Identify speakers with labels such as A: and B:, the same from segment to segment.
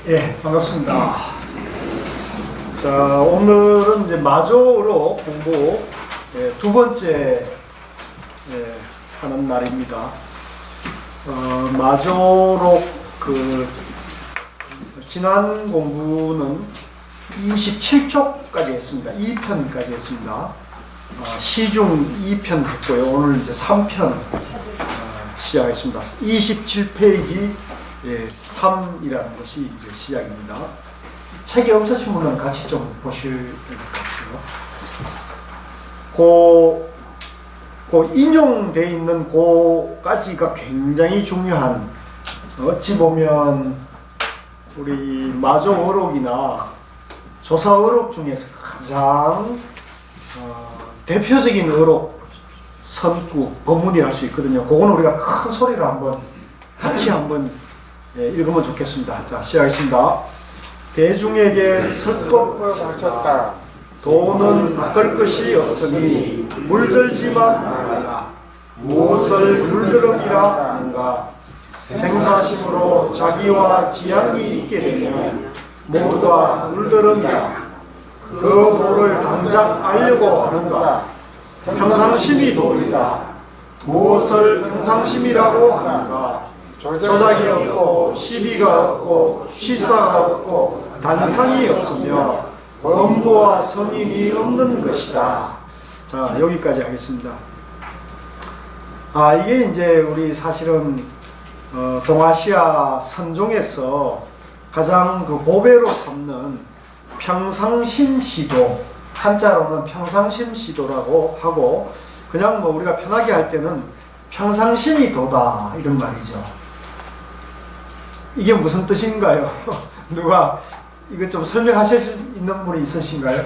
A: 예, 반갑습니다. 자, 오늘은 이제 마조로 공부 두 번째 하는 날입니다. 마조로 지난 공부는 27쪽까지 했습니다. 2편까지 했습니다. 시중 2편 했고요. 오늘 이제 3편 시작했습니다. 27페이지 3이라는 것이 이제 시작입니다. 책이 없으신 분들은 같이 좀 보실 것 같아요. 그 인용되어 있는 그까지가 굉장히 중요한, 어찌 보면 우리 마조어록이나 조사어록 중에서 가장 대표적인 어록 선구 법문이라 할 수 있거든요. 그거는 우리가 큰 소리로 같이 한번 읽으면 좋겠습니다. 자, 시작하겠습니다. 대중에게 설법을 하셨다. 도는 닦을 것이 없으니 물들지만 말라. 무엇을 물들음이라 하는가. 생사심으로 자기와 지향이 있게 되면 모두가 물들음이라. 그 도를 당장 알려고 하는가. 평상심이 도이다. 무엇을 평상심이라고 하는가. 조작이 없고 시비가 없고 취사가 없고 단상이 없으며 엄보와 성인이 없는 것이다. 자, 여기까지 하겠습니다. 이게 이제 우리 사실은 동아시아 선종에서 가장 보배로 삼는 평상심시도, 한자로는 평상심시도라고 하고, 그냥 우리가 편하게 할 때는 평상심이 도다 이런 말이죠. 이게 무슨 뜻인가요? 누가 이것 좀 설명하실 수 있는 분이 있으신가요?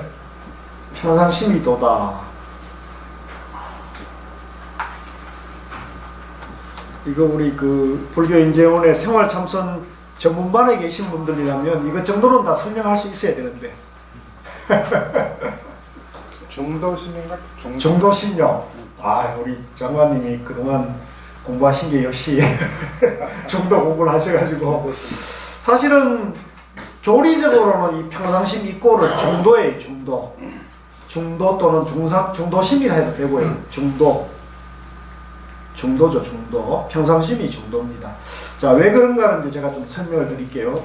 A: 평상심이 도다. 이거 우리 불교인재원의 생활참선 전문반에 계신 분들이라면 이것 정도는 다 설명할 수 있어야 되는데.
B: 중도신인가?
A: 중도신요. 우리 장관님이 그동안 공부하신 게 역시 중도 공부를 하셔가지고, 사실은 조리적으로는 이 평상심 이꼬를 중도예요. 중도 또는 중도심이라 해도 되고요. 중도죠. 중도. 평상심이 중도입니다. 자, 왜 그런가는 이제 제가 좀 설명을 드릴게요.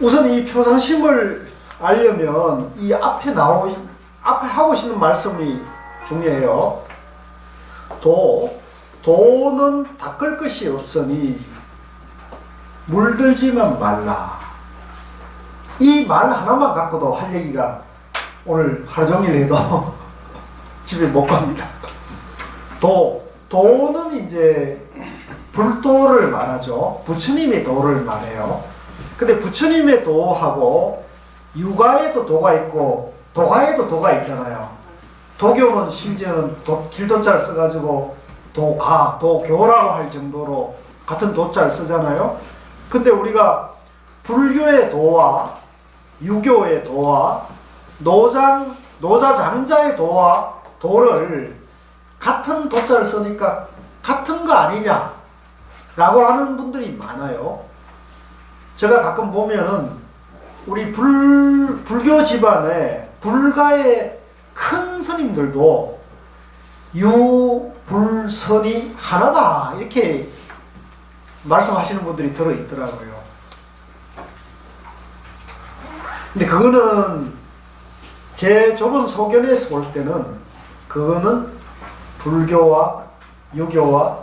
A: 우선 이 평상심을 알려면 이 앞에 하고 싶은 말씀이 중요해요. 도는 닦을 것이 없으니 물들지만 말라. 이 말 하나만 갖고도 할 얘기가 오늘 하루 종일 해도 집에 못 갑니다. 도는 이제 불도를 말하죠. 부처님의 도를 말해요. 근데 부처님의 도하고 유가에도 도가 있고 도가에도 도가 있잖아요. 도교는 심지어는 길도자를 써가지고 도교라고 할 정도로 같은 도자를 쓰잖아요. 근데 우리가 불교의 도와 유교의 도와 노자장자의 도를 같은 도자를 쓰니까 같은 거 아니냐 라고 하는 분들이 많아요. 제가 가끔 보면은 우리 불교 집안에 불가의 큰 스님들도 유불선이 하나다 이렇게 말씀하시는 분들이 들어있더라고요. 근데 그거는 제 좁은 소견에서 볼 때는 그거는 불교와 유교와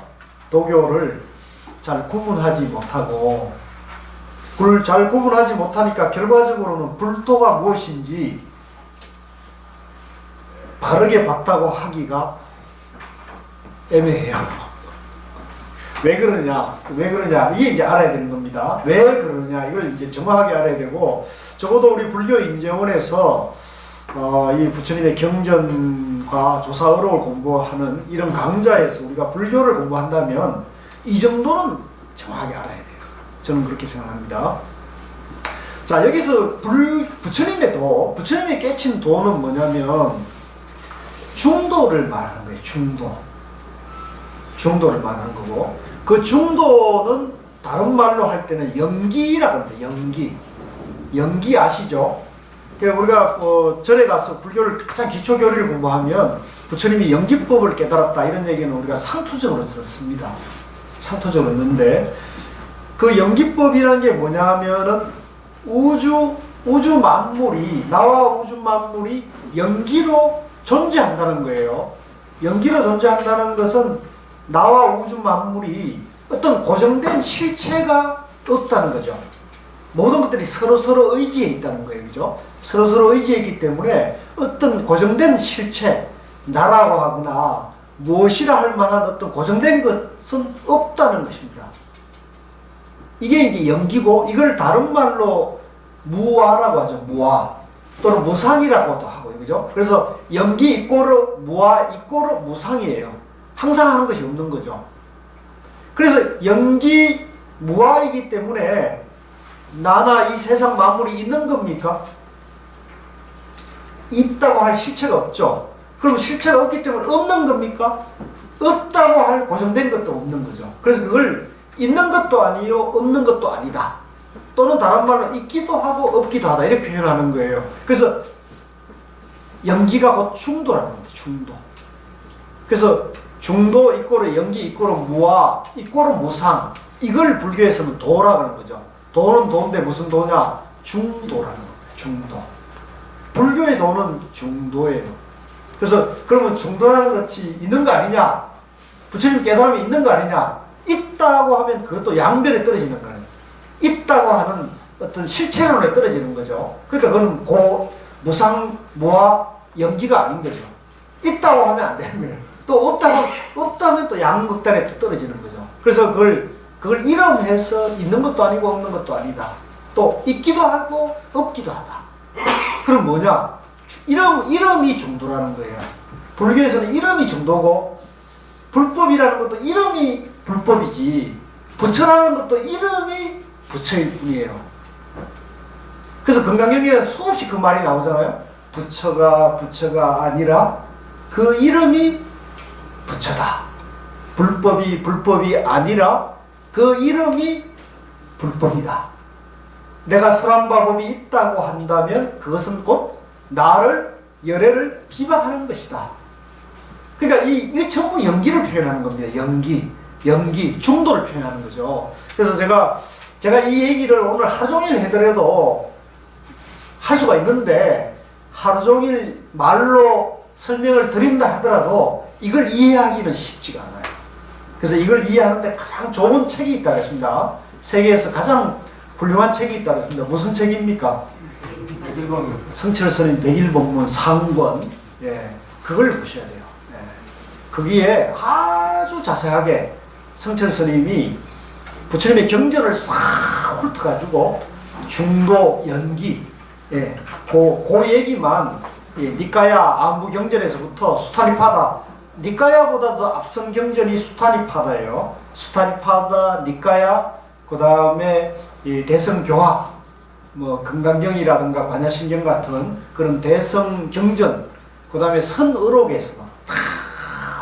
A: 도교를 잘 구분하지 못하고, 잘 구분하지 못하니까 결과적으로는 불도가 무엇인지 바르게 봤다고 하기가 애매해요. 왜 그러냐 이게 이제 알아야 되는 겁니다. 왜 그러냐 이걸 이제 정확하게 알아야 되고, 적어도 우리 불교 인재원에서 이 부처님의 경전과 조사어록을 공부하는 이런 강좌에서 우리가 불교를 공부한다면 이 정도는 정확하게 알아야 돼요. 저는 그렇게 생각합니다. 자, 여기서 부처님의 부처님이 깨친 도는 뭐냐면 중도를 말하는 거예요. 중도를 말하는 거고, 그 중도는 다른 말로 할 때는 연기라고 합니다. 연기 아시죠? 우리가 절에 가서 불교를 가장 기초 교리를 공부하면 부처님이 연기법을 깨달았다 이런 얘기는 우리가 상투적으로 듣습니다. 상투적으로 듣는데 그 연기법이라는 게 뭐냐 하면은 우주 만물이 나와 우주 만물이 연기로 존재한다는 거예요. 연기로 존재한다는 것은 나와 우주 만물이 어떤 고정된 실체가 없다는 거죠. 모든 것들이 서로 의지해 있다는 거예요. 그죠? 서로 의지해 있기 때문에 어떤 고정된 실체, 나라고 하거나 무엇이라 할 만한 어떤 고정된 것은 없다는 것입니다. 이게 이제 연기고, 이걸 다른 말로 무아라고 하죠. 무아. 또는 무상이라고도 하고요. 그죠? 그래서 연기 이꼬르 무아 이꼬르 무상이에요. 항상 하는 것이 없는 거죠. 그래서 연기 무아이기 때문에 나나 이 세상 만물이 있는 겁니까? 있다고 할 실체가 없죠. 그럼 실체가 없기 때문에 없는 겁니까? 없다고 할 고정된 것도 없는 거죠. 그래서 그걸 있는 것도 아니요, 없는 것도 아니다. 또는 다른 말로 있기도 하고 없기도 하다 이렇게 표현하는 거예요. 그래서 연기가 곧 중도라는 겁니다. 중도. 그래서 중도 이꼬르 연기 이꼬르 무아 이꼬르 무상, 이걸 불교에서는 도라고 하는 거죠. 도는 도인데 무슨 도냐? 중도라는 겁니다. 중도. 불교의 도는 중도예요. 그래서 그러면 중도라는 것이 있는 거 아니냐? 부처님 깨달음이 있는 거 아니냐? 있다고 하면 그것도 양변에 떨어지는 거예요. 있다고 하는 어떤 실체론에 떨어지는 거죠. 그러니까 그건 무상, 무아, 연기가 아닌 거죠. 있다고 하면 안 되는 거예요. 또 없다면 또 양극단에 떨어지는 거죠. 그래서 그걸 이름해서 있는 것도 아니고 없는 것도 아니다. 또 있기도 하고 없기도 하다. 그럼 뭐냐? 이름이 중도라는 거예요. 불교에서는 이름이 중도고, 불법이라는 것도 이름이 불법이지, 부처라는 것도 이름이 부처일 뿐이에요. 그래서 건강경에는 수없이 그 말이 나오잖아요. 부처가 아니라 그 이름이 부처다. 불법이 아니라 그 이름이 불법이다. 내가 설한바법이 있다고 한다면 그것은 곧 나를, 열애를 비방하는 것이다. 그러니까 이게 전부 연기를 표현하는 겁니다. 연기, 중도를 표현하는 거죠. 그래서 제가 이 얘기를 오늘 하루 종일 해더라도 할 수가 있는데, 하루 종일 말로 설명을 드린다 하더라도 이걸 이해하기는 쉽지가 않아요. 그래서 이걸 이해하는데 가장 좋은 책이 있다고 했습니다. 세계에서 가장 훌륭한 책이 있다고 했습니다. 무슨 책입니까? 성철 스님 백일본문 상권. 예, 그걸 보셔야 돼요. 예. 거기에 아주 자세하게 성철 스님이 부처님의 경전을 싹 훑어가지고 중도, 연기, 예, 그 얘기만, 예, 니까야 안부 경전에서부터 수타니파다, 니까야보다도 앞선 경전이 수타니파다예요. 수타니파다, 니까야, 그 다음에 대성교화, 뭐 금강경이라든가 반야신경 같은 그런 대성 경전, 그 다음에 선의록에서 다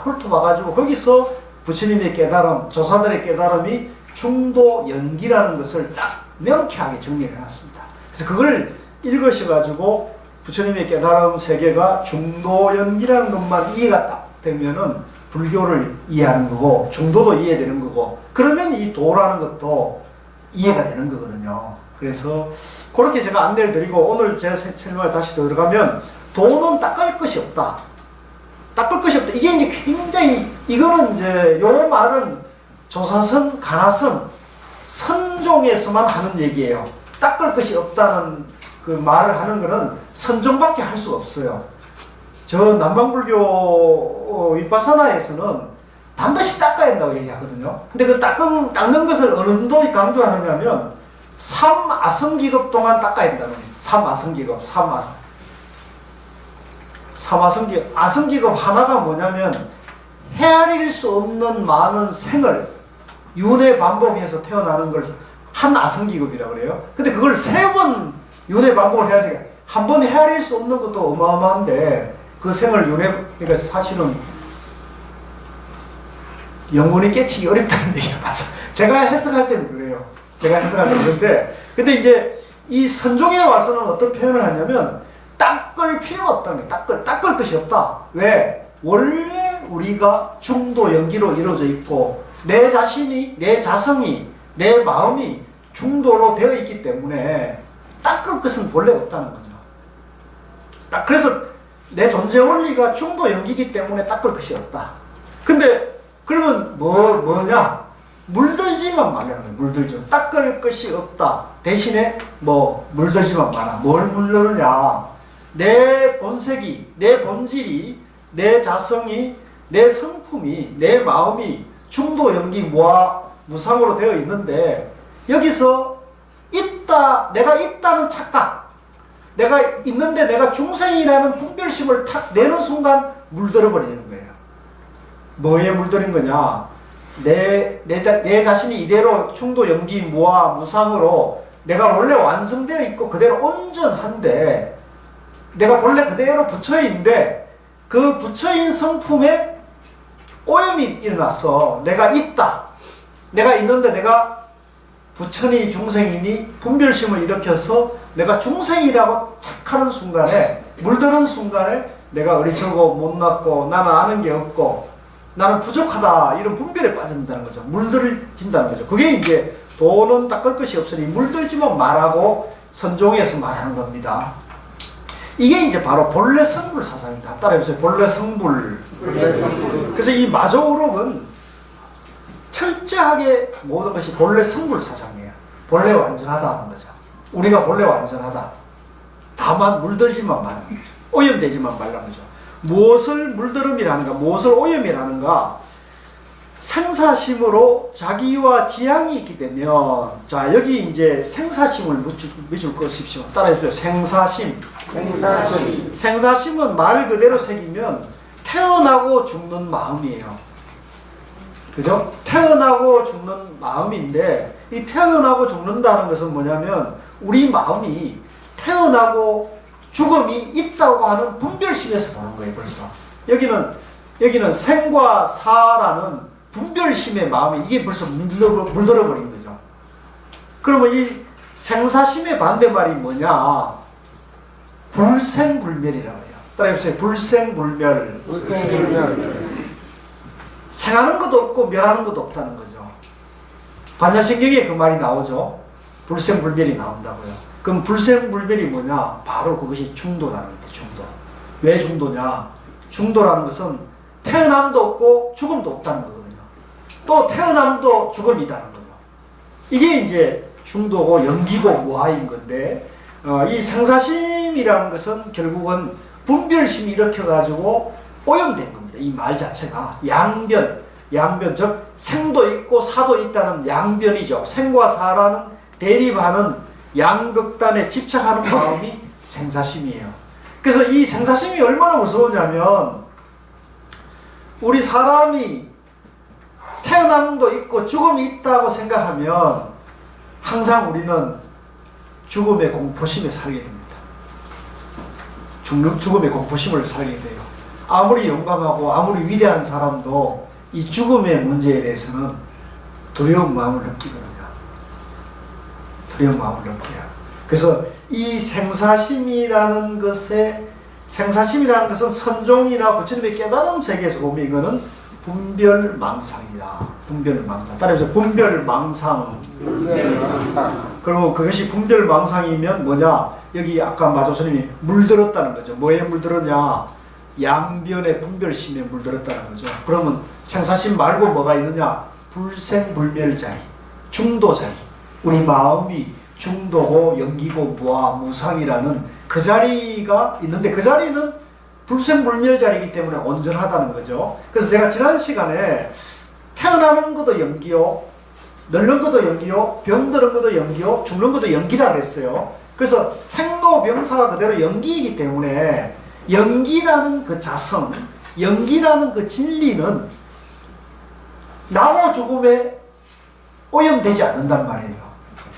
A: 훑어봐가지고 거기서 부처님의 깨달음, 조사들의 깨달음이 중도 연기라는 것을 딱 명쾌하게 정리를 해놨습니다. 그래서 그걸 읽으셔가지고 부처님의 깨달음 세계가 중도 연기라는 것만 이해가 딱 되면은 불교를 이해하는 거고, 중도도 이해되는 거고, 그러면 이 도라는 것도 이해가 되는 거거든요. 그래서 그렇게 제가 안내를 드리고, 오늘 제 설명에 다시 들어가면 도는 닦을 것이 없다. 닦을 것이 없다. 이게 이제 굉장히, 이거는 이제 요 말은 조사선, 가나선, 선종에서만 하는 얘기예요. 닦을 것이 없다는 그 말을 하는 거는 선종밖에 할 수가 없어요. 저 남방불교 윗바사나에서는 반드시 닦아야 한다고 얘기하거든요. 근데 그 닦는 것을 어느 정도 강조하느냐면 3아성기급 동안 닦아야 된다는 거예요. 3아성기급, 3아성기급. 아성기급 하나가 뭐냐면 헤아릴 수 없는 많은 생을 윤회 반복해서 태어나는 걸 한 아성기급이라고 그래요. 근데 그걸 3번 윤회 반복을 해야 되니까 한 번 헤아릴 수 없는 것도 어마어마한데, 그 생을 그러니까 사실은 영혼이 깨치기 어렵다는 얘기가 맞아. 제가 해석할 때는 그래요. 제가 해석하려고 했는데, 근데 이제 이 선종에 와서는 어떤 표현을 하냐면 닦을 필요가 없다는 거예요. 닦을 것이 없다. 왜? 원래 우리가 중도 연기로 이루어져 있고 내 자신이, 내 자성이, 내 마음이 중도로 되어 있기 때문에 닦을 것은 원래 없다는 거죠. 그래서 내 존재 원리가 중도 연기이기 때문에 닦을 것이 없다. 근데 그러면 뭐냐? 물들지만 말라는 거예요. 물들지. 닦을 것이 없다. 대신에 물들지만 마라. 뭘 물르느냐? 내 본색이, 내 본질이, 내 자성이, 내 성품이, 내 마음이 중도 연기 무아 무상으로 되어 있는데 여기서 있다, 내가 있다는 착각, 내가 있는데 내가 중생이라는 분별심을 탁 내는 순간 물들어 버리는 거예요. 뭐에 물들인 거냐? 내 자신이 이대로 중도 연기 무아 무상으로 내가 원래 완성되어 있고 그대로 온전한데 내가 본래 그대로 부처인데 그 부처인 성품에 오염이 일어나서 내가 있다. 내가 있는데 내가 부처니 중생이니 분별심을 일으켜서 내가 중생이라고 착하는 순간에 물드는 순간에 내가 어리석고 못났고 나는 아는 게 없고 나는 부족하다 이런 분별에 빠진다는 거죠. 물들진다는 거죠. 그게 이제 도는 닦을 것이 없으니 물들지만 말하고 선종에서 말하는 겁니다. 이게 이제 바로 본래 성불 사상입니다. 따라해보세요. 본래 성불. 그래서 이 마조우록은 철저하게 모든 것이 본래 성불 사상이에요. 본래 완전하다는 거죠. 우리가 본래 완전하다. 다만 물들지만 말라. 오염되지만 말라는 거죠. 무엇을 물들음이라는가, 무엇을 오염이라는가, 생사심으로 자기와 지향이 있게 되면, 자, 여기 이제 생사심을 묻을 것입시오. 따라해주세요. 생사심. 생사심은 말 그대로 새기면 태어나고 죽는 마음이에요. 그죠? 태어나고 죽는 마음인데, 이 태어나고 죽는다는 것은 뭐냐면, 우리 마음이 태어나고 죽음이 있다고 하는 분별심에서 보는 거예요, 벌써. 여기는 생과 사라는 분별심의 마음이 이게 벌써 물들어버린 거죠. 그러면 이 생사심의 반대말이 뭐냐? 불생불멸이라고 해요. 따라해보세요. 불생불멸. 생하는 것도 없고 멸하는 것도 없다는 거죠. 반야신경에 그 말이 나오죠. 불생불멸이 나온다고요. 그럼 불생불멸이 뭐냐? 바로 그것이 중도라는 거예요. 중도. 왜 중도냐? 중도라는 것은 태어남도 없고 죽음도 없다는 거거든요. 또 태어남도 죽음이 있다는 거죠. 이게 이제 중도고 연기고 무아인 건데 이 생사심이라는 것은 결국은 분별심이 일으켜가지고 오염된 겁니다. 이 말 자체가 양변 즉 생도 있고 사도 있다는 양변이죠. 생과 사라는 대립하는 양극단에 집착하는 마음이 생사심이에요. 그래서 이 생사심이 얼마나 무서우냐면 우리 사람이 태어남도 있고 죽음이 있다고 생각하면 항상 우리는 죽음의 공포심에 살게 됩니다. 죽음의 공포심을 살게 돼요. 아무리 용감하고 아무리 위대한 사람도 이 죽음의 문제에 대해서는 두려운 마음을 느끼거든요. 두려운 마음을 느껴요. 그래서 이 생사심이라는 것은 선종이나 부처님의 깨달음 세계에서 보면 이거는 분별망상이다. 분별망상. 따라서 분별망상. 그리고 그것이 분별망상이면 뭐냐? 여기 아까 마조스님이 물들었다는 거죠. 뭐에 물들었냐? 양변의 분별심에 물들었다는 거죠. 그러면 생사심 말고 뭐가 있느냐? 불생불멸자리, 중도자리. 우리 마음이 중도고 연기고 무아 무상이라는 그 자리가 있는데 그 자리는 불생불멸 자리이기 때문에 온전하다는 거죠. 그래서 제가 지난 시간에 태어나는 것도 연기요, 늙는 것도 연기요, 병드는 것도 연기요, 죽는 것도 연기라 그랬어요. 그래서 생로병사가 그대로 연기이기 때문에 연기라는 그 자성, 연기라는 그 진리는 나와 죽음에 오염되지 않는단 말이에요.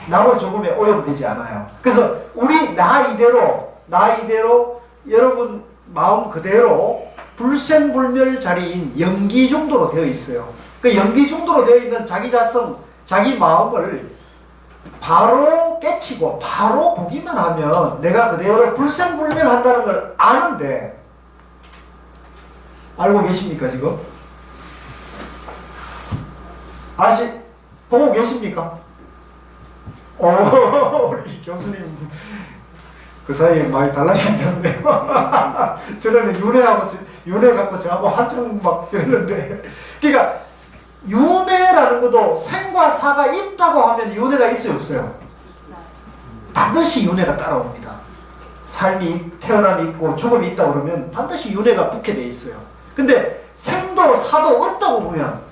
A: 나와 죽음에 오염되지 않아요. 그래서 우리 나 이대로 여러분 마음 그대로 불생불멸 자리인 연기 정도로 되어 있어요. 그 연기 정도로 되어 있는 자기 자성, 자기 마음을 바로 깨치고 바로 보기만 하면 내가 그대로 불생불멸한다는 걸 아는데 알고 계십니까 지금? 아직 보고 계십니까? 우리 교수님 그 사이에 많이 달라지셨네요. 저는 윤회 갖고 저하고 한참 막 들었는데, 그러니까 윤회라는 것도 생과 사가 있다고 하면 윤회가 있어요, 없어요? 반드시 윤회가 따라옵니다. 삶이, 태어남이 있고 죽음이 있다고 그러면 반드시 윤회가 붙게 돼 있어요. 근데 생도 사도 없다고 보면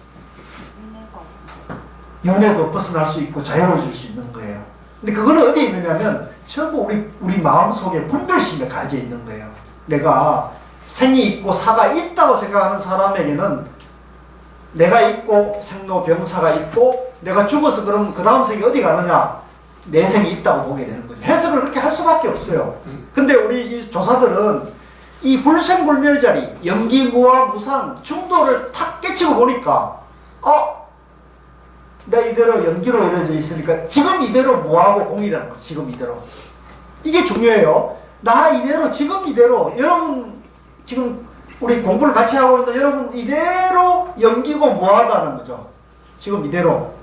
A: 윤회도 벗어날 수 있고 자유로워질 수 있는 거예요. 근데 그거는 어디에 있느냐면 전부 우리 마음속에 분별심에 가려져 있는 거예요. 내가 생이 있고 사가 있다고 생각하는 사람에게는 내가 있고 생로병사가 있고 내가 죽어서 그럼 그 다음 생이 어디 가느냐? 내 생이 있다고 보게 되는 거죠. 해석을 그렇게 할 수밖에 없어요. 근데 우리 이 조사들은 이 불생불멸 자리, 염기, 무아, 무상, 중도를 탁 깨치고 보니까 내가 이대로 연기로 이루어져 있으니까 지금 이대로 무하고 공이라는 거죠. 지금 이대로. 이게 중요해요. 나 이대로 지금 이대로 여러분 지금 우리 공부를 같이 하고 있는 여러분 이대로 연기고 무하다는 거죠. 지금 이대로.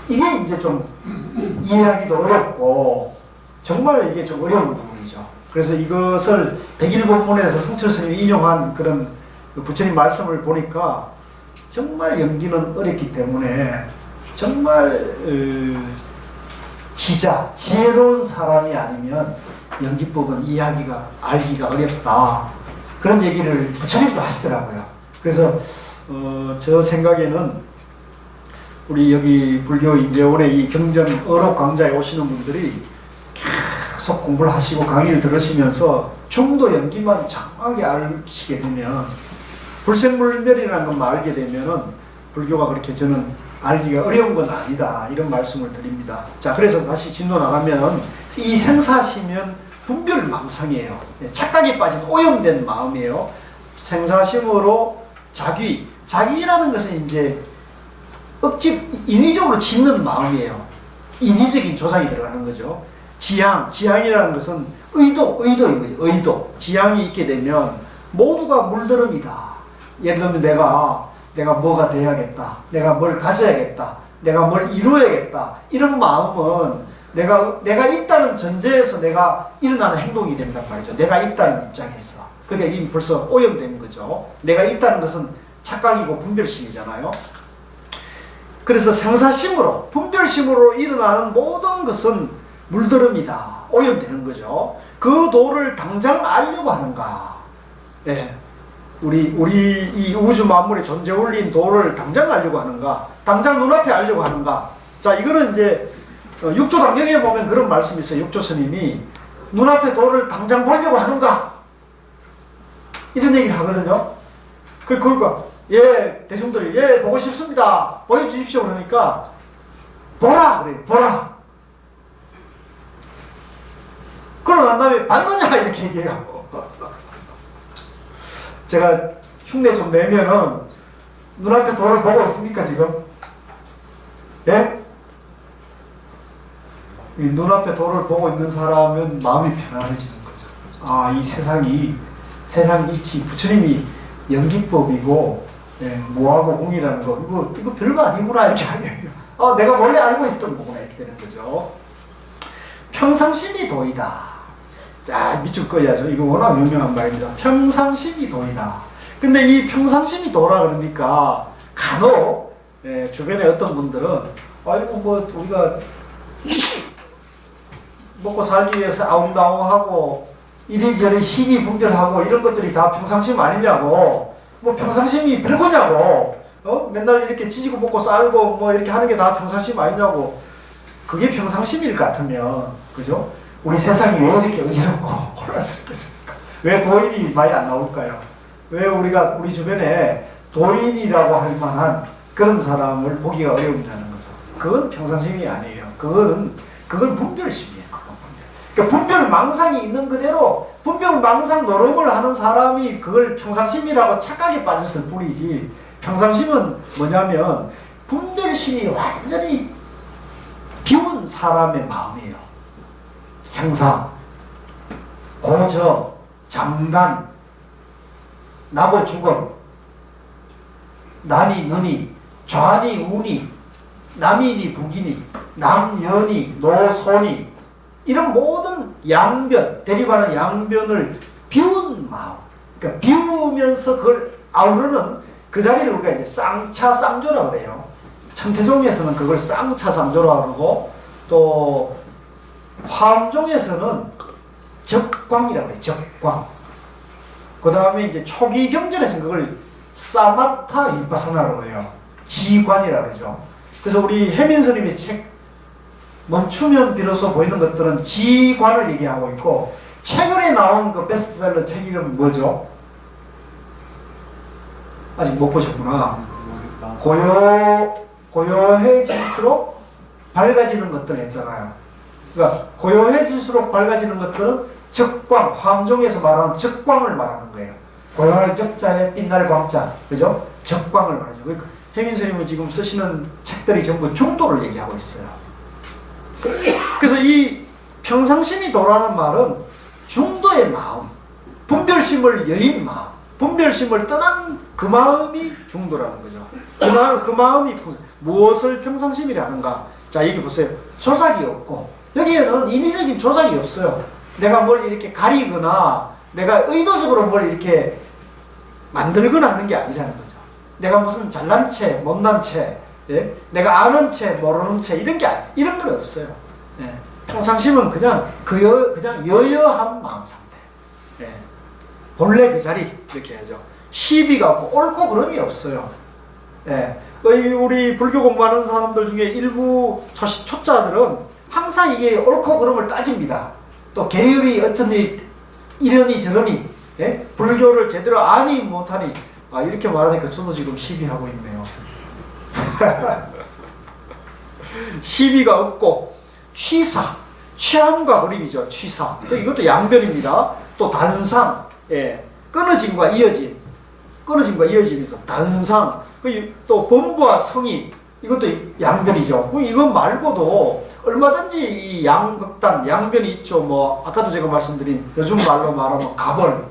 A: 이게 이제 좀 이해하기도 어렵고 정말 이게 좀 어려운 부분이죠. 그래서 이것을 101본문에서 성철 스님이 인용한 그런 부처님 말씀을 보니까 정말 연기는 어렵기 때문에 정말 지혜로운 사람이 아니면 연기법은 이해하기가 알기가 어렵다. 그런 얘기를 부처님도 하시더라고요. 그래서 저 생각에는 우리 여기 불교 인재원의 이 경전 어록 강좌에 오시는 분들이 계속 공부를 하시고 강의를 들으시면서 중도 연기만 정확하게 아시게 되면 불생불멸이라는 것만 알게 되면은 불교가 그렇게 저는 알기가 어려운 건 아니다 이런 말씀을 드립니다. 자, 그래서 다시 진도 나가면 이 생사심은 분별망상이에요. 착각에 빠진 오염된 마음이에요. 생사심으로 자기라는 것은 이제 인위적으로 짓는 마음이에요. 인위적인 조작이 들어가는 거죠. 지향이라는 것은 의도인 거죠. 의도. 지향이 있게 되면 모두가 물들음이다. 예를 들면 내가 뭐가 돼야겠다. 내가 뭘 가져야겠다. 내가 뭘 이루어야겠다. 이런 마음은 내가 있다는 전제에서 내가 일어나는 행동이 된단 말이죠. 내가 있다는 입장에서. 그러니까 이미 벌써 오염된 거죠. 내가 있다는 것은 착각이고 분별심이잖아요. 그래서 생사심으로, 분별심으로 일어나는 모든 것은 물들음이다. 오염되는 거죠. 그 도를 당장 알려고 하는가. 네. 우리 이 우주 만물의 존재 원리인 도를 당장 알려고 하는가? 당장 눈앞에 알려고 하는가? 자, 이거는 이제 육조 단경에 보면 그런 말씀이 있어요. 육조 스님이 눈앞에 도를 당장 보려고 하는가? 이런 얘기를 하거든요. 그러니까 대중들이 보고 싶습니다. 보여주십시오. 그러니까 보라 그래요. 보라. 그러고 난 다음에 받느냐 이렇게 얘기해요. 제가 흉내 좀 내면은 눈앞에 도를 보고 있습니까 지금? 예? 이 눈앞에 도를 보고 있는 사람은 마음이 편안해지는 거죠. 이 세상이 이치 부처님이 연기법이고 무하고 공이라는 거 이거 별거 아니구나 이렇게 하게 되죠. 내가 원래 알고 있었던 거구나 이렇게 되는 거죠. 평상심이 도이다. 자, 밑줄 꺼야죠. 이거 워낙 유명한 말입니다. 평상심이 도이다. 근데 이 평상심이 도라 그러니까 간혹 주변에 어떤 분들은 우리가 먹고 살기 위해서 아웅다웅하고 이리저리 심의 분별하고 이런 것들이 다 평상심 아니냐고. 평상심이 별거냐고. 맨날 이렇게 지지고 먹고 쌀고 이렇게 하는 게 다 평상심 아니냐고. 그게 평상심일 것 같으면, 그죠? 우리 세상이 왜 이렇게 어지럽고 혼란스럽겠습니까? 왜 도인이 많이 안 나올까요? 왜 우리 주변에 도인이라고 할 만한 그런 사람을 보기가 어려운다는 거죠. 그건 평상심이 아니에요. 그건 분별심이에요. 그러니까 분별망상이 있는 그대로 분별망상 노름을 하는 사람이 그걸 평상심이라고 착각에 빠졌을 뿐이지, 평상심은 뭐냐면 분별심이 완전히 비운 사람의 마음이에요. 생사, 고저, 장단, 나고 죽음, 나니 너니, 좌니 우니, 남이니 북이니, 남연이 노소니, 이런 모든 양변, 대립하는 양변을 비운 마음, 그러니까 비우면서 그걸 아우르는 그 자리를 우리가 이제 쌍차쌍조라고 그래요. 천태종에서는 그걸 쌍차쌍조라고 그러고, 또 화엄종에서는 적광이라고 해요. 적광. 그 다음에 이제 초기 경전에서는 그걸 사마타 위파사나라고 해요. 지관이라고 그러죠. 그래서 우리 해민 스님의 책 멈추면 비로소 보이는 것들은 지관을 얘기하고 있고, 최근에 나온 그 베스트셀러 책 이름은 뭐죠? 아직 못 보셨구나. 고요해질수록 밝아지는 것들 했잖아요. 그러니까 고요해질수록 밝아지는 것들은 적광, 화엄종에서 말하는 적광을 말하는 거예요. 고요할 적자에 빛날 광자, 그죠? 적광을 말하죠. 그러니까 해민 스님이 지금 쓰시는 책들이 전부 중도를 얘기하고 있어요. 그래서 이 평상심이 도라는 말은 중도의 마음, 분별심을 여인 마음, 분별심을 떠난 그 마음이 중도라는 거죠. 그 마음이 무엇을 평상심이라 하는가? 자, 여기 보세요. 조작이 없고, 여기에는 인위적인 조작이 없어요. 내가 뭘 이렇게 가리거나 내가 의도적으로 뭘 이렇게 만들거나 하는 게 아니라는 거죠. 내가 무슨 잘난 채, 못난 채, 예? 내가 아는 채, 모르는 채, 이런 건 없어요. 예. 평상심은 그냥 여여한 마음 상태. 예. 본래 그 자리, 이렇게 하죠. 시비가 없고, 옳고 그름이 없어요. 예. 우리 불교 공부하는 사람들 중에 일부 초자들은 항상 이게 옳고 그름을 따집니다. 또 계율이 어떤 일이 이러니 저러니, 예? 불교를 제대로 아니 못하니, 이렇게 말하니까 저도 지금 시비하고 있네요. 시비가 없고, 취사, 취함과 그림이죠. 취사. 이것도 양변입니다. 또 단상, 예. 끊어짐과 이어짐이죠. 단상. 또 범부와 성인, 이것도 양변이죠. 이거 말고도 얼마든지 이 양극단, 양변이 있죠. 뭐 아까도 제가 말씀드린 요즘 말로 말하면 가벌,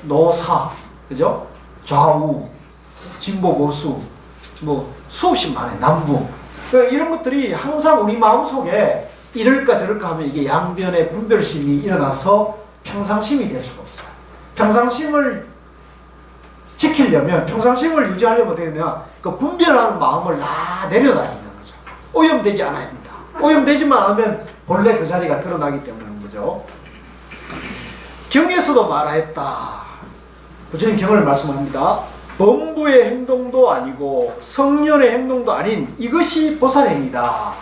A: 노사, 그죠? 좌우, 진보, 보수, 뭐 수없이 많아요. 남부. 그러니까 이런 것들이 항상 우리 마음속에 이럴까 저럴까 하면 이게 양변의 분별심이 일어나서 평상심이 될 수가 없어요. 평상심을 지키려면, 평상심을 유지하려면 어떻게 되냐, 그 분별하는 마음을 다 내려놔야 된다는 거죠. 오염되지 않아야 된다. 오염되지만 않으면 본래 그 자리가 드러나기 때문인 거죠. 경에서도 말하였다. 부처님 경을 말씀합니다. 범부의 행동도 아니고 성년의 행동도 아닌 이것이 보살행위다.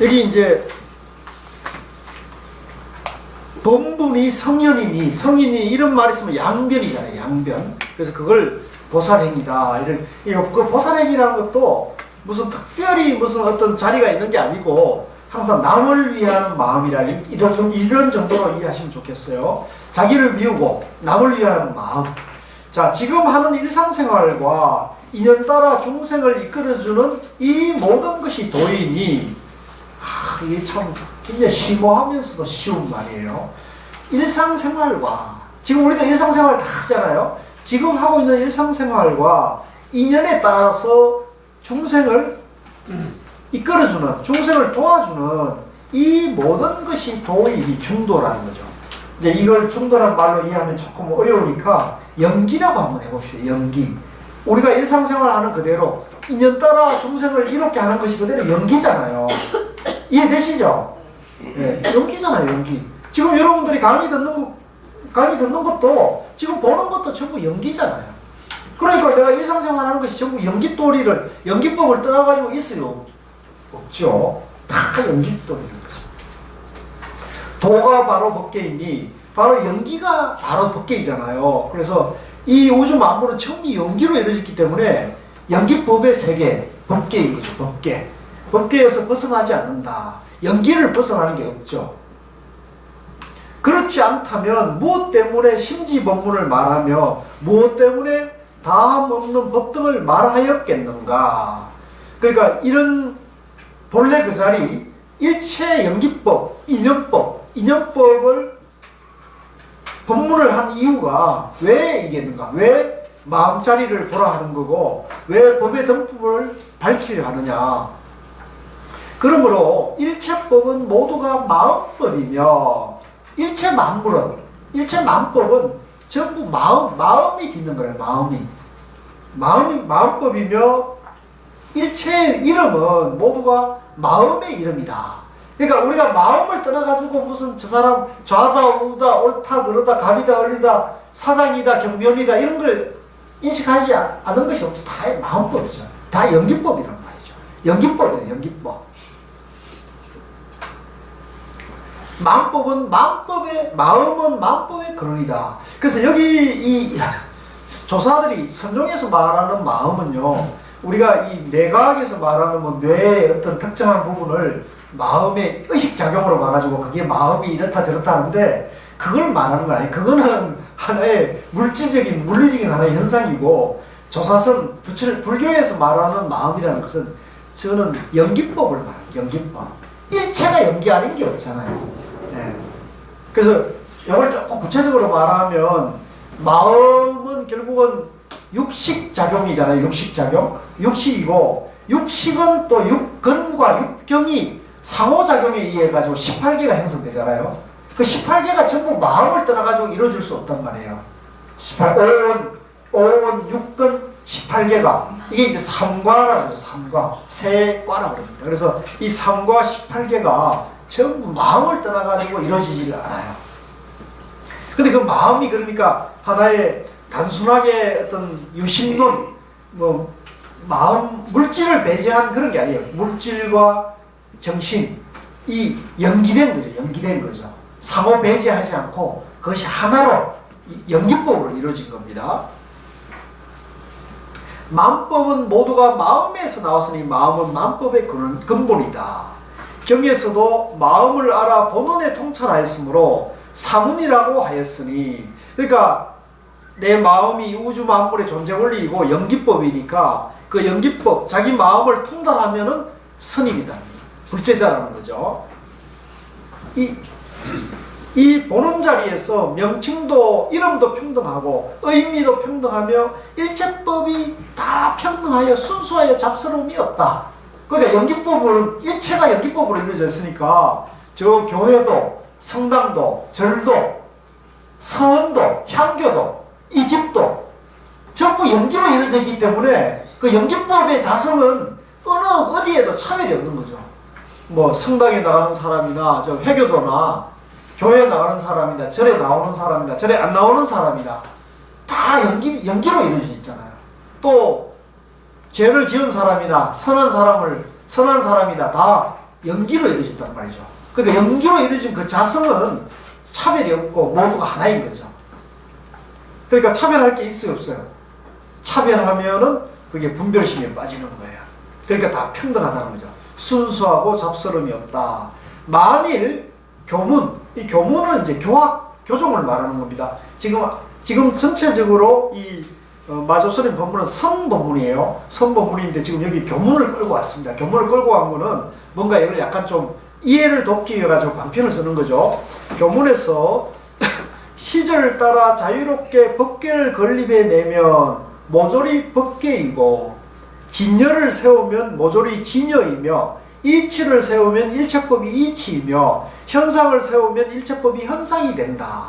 A: 여기 이제 범분이 성년이니 성인이 이런 말이 있으면 양변이잖아요. 양변. 그래서 그걸 보살행위다. 그 보살행위라는 것도 무슨 특별히 무슨 어떤 자리가 있는 게 아니고 항상 남을 위한 마음이라 이런 정도로 이해하시면 좋겠어요. 자기를 비우고 남을 위한 마음. 자, 지금 하는 일상생활과 인연 따라 중생을 이끌어주는 이 모든 것이 도인이, 이게 참 굉장히 심오하면서도 쉬운 말이에요. 일상생활과, 지금 우리도 일상생활 다 하잖아요. 지금 하고 있는 일상생활과 인연에 따라서 중생을 이끌어주는, 중생을 도와주는 이 모든 것이 도인이 중도라는 거죠. 이제 이걸 중도란 말로 이해하면 조금 어려우니까 연기라고 한번 해봅시다. 연기. 우리가 일상생활 하는 그대로 인연 따라 중생을 이롭게 하는 것이 그대로 연기잖아요. 이해되시죠? 예, 연기잖아요, 연기. 지금 여러분들이 강의 듣는 것도, 지금 보는 것도 전부 연기잖아요. 그러니까 내가 일상생활 하는 것이 전부 연기법을 떠나가지고 있어요? 없죠. 다 연기법이라는 것입니다. 도가 바로 법계이니, 바로 연기가 바로 법계이잖아요. 그래서 이 우주 만물은 전부 연기로 이루어졌기 때문에 연기법의 세계, 법계인 거죠, 법계. 법계에서 벗어나지 않는다. 연기를 벗어나는 게 없죠. 그렇지 않다면 무엇 때문에 심지법문을 말하며 무엇 때문에 다함 없는 법등을 말하였겠는가. 그러니까 이런 본래 그 자리 일체 연기법, 인연법을 법문을 한 이유가 왜 이겠는가? 왜 마음자리를 보라 하는 거고 왜 법의 등법을 밝히려 하느냐? 그러므로 일체법은 모두가 마음법이며 일체 만법은 전부 마음이 짓는 거예요. 마음법이며 일체의 이름은 모두가 마음의 이름이다. 그러니까 우리가 마음을 떠나가지고 무슨 저 사람 좌다 우다 옳다 그러다 갑이다 을이다 사장이다 경변이다 이런 걸 인식하지 않은 것이 없죠. 다 마음법이죠. 다 연기법이란 말이죠. 연기법이에요. 연기법. 마음은 마음법의 근원이다. 그래서 여기 이 조사들이 선종에서 말하는 마음은요, 우리가 이 뇌과학에서 말하는 뭐 뇌의 어떤 특정한 부분을 마음의 의식작용으로 봐가지고 그게 마음이 이렇다 저렇다 하는데 그걸 말하는 건 아니에요. 그거는 하나의 물리적인 하나의 현상이고 조사선 불교에서 말하는 마음이라는 것은 저는 연기법을 말해요. 연기법. 일체가 연기 아닌 게 없잖아요. 네. 그래서 이걸 조금 구체적으로 말하면 마음은 결국은 육식작용이잖아요. 육식작용. 육식이고 육식은 또 육근과 육경이 상호작용에 의해 가지고 18개가 형성되잖아요. 그 18개가 전부 마음을 떠나가지고 이루어질 수 없단 말이에요. 5원, 육근, 18개가 이게 이제 삼과라고 하죠. 세과라고 합니다. 그래서 이 삼과 18개가 전부 마음을 떠나가지고 이루어지지를 않아요. 근데 그 마음이 그러니까 하나의 단순하게 어떤 유심론, 뭐 마음, 물질을 배제한 그런 게 아니에요. 물질과 정신, 이 연기된 거죠. 상호 배제하지 않고 그것이 하나로 연기법으로 이루어진 겁니다. 만법은 모두가 마음에서 나왔으니 마음은 만법의 근본이다. 경에서도 마음을 알아 본원에 통찰하였으므로 사문이라고 하였으니, 그러니까 내 마음이 우주 만물의 존재 원리이고 연기법이니까 그 연기법, 자기 마음을 통달하면은 선임이다. 불제자라는 거죠. 이 보는 자리에서 명칭도 이름도 평등하고 의미도 평등하며 일체법이 다 평등하여 순수하여 잡스러움이 없다. 그러니까 연기법을 일체가 연기법으로 이루어졌으니까 저 교회도 성당도 절도 서원도 향교도 이 집도 전부 연기로 이루어졌기 때문에 그 연기법의 자성은 어디에도 차별이 없는 거죠. 뭐 성당에 나가는 사람이나 저 회교도나 교회에 나가는 사람이나 절에 나오는 사람이나 절에 안 나오는 사람이나 다 연기로 이루어져 있잖아요. 또 죄를 지은 사람이나 선한 사람이나 다 연기로 이루어졌단 말이죠. 그러니까 연기로 이루어진 그 자성은 차별이 없고 모두가 하나인 거죠. 그러니까 차별할 게 있어요, 없어요? 차별하면은 그게 분별심에 빠지는 거예요. 그러니까 다 평등하다는 거죠. 순수하고 잡스러움이 없다. 만일 이 교문은 이제 교종을 말하는 겁니다. 지금 전체적으로 이 마조스님 본문은 성본문이에요. 성본문인데 지금 여기 교문을 끌고 왔습니다. 교문을 끌고 간 거는 뭔가 이걸 약간 좀 이해를 돕기 위해 가지고 방편을 쓰는 거죠. 교문에서 시절을 따라 자유롭게 법계를 건립해 내면 모조리 법계이고 진여를 세우면 모조리 진여이며 이치를 세우면 일체법이 이치이며 현상을 세우면 일체법이 현상이 된다.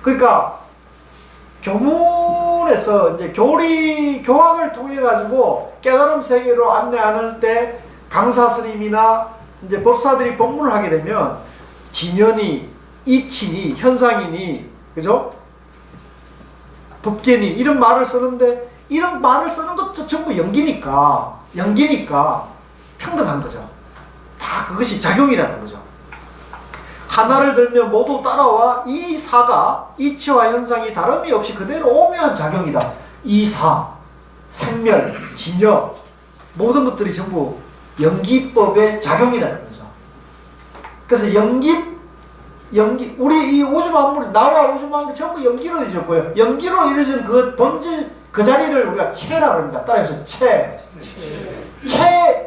A: 그러니까 교문에서 이제 교학을 통해 가지고 깨달음 세계로 안내하는 때 강사 스님이나 이제 법사들이 법문을 하게 되면 진연이 이치니 현상이니 그죠? 법계니 이런 말을 쓰는데 이런 말을 쓰는 것도 전부 연기니까 평등한 거죠. 다 그것이 작용이라는 거죠. 하나를 들면 모두 따라와 이 사가 이치와 현상이 다름이 없이 그대로 오묘한 작용이다. 이사, 생멸, 진여 모든 것들이 전부 연기법의 작용이라는 거죠. 그래서 우리 이 우주 만물, 나와 우주 만물 전부 연기로 이루어졌고요. 연기로 이루어진 그 본질, 그 자리를 우리가 체라고 합니다. 따라해서 체.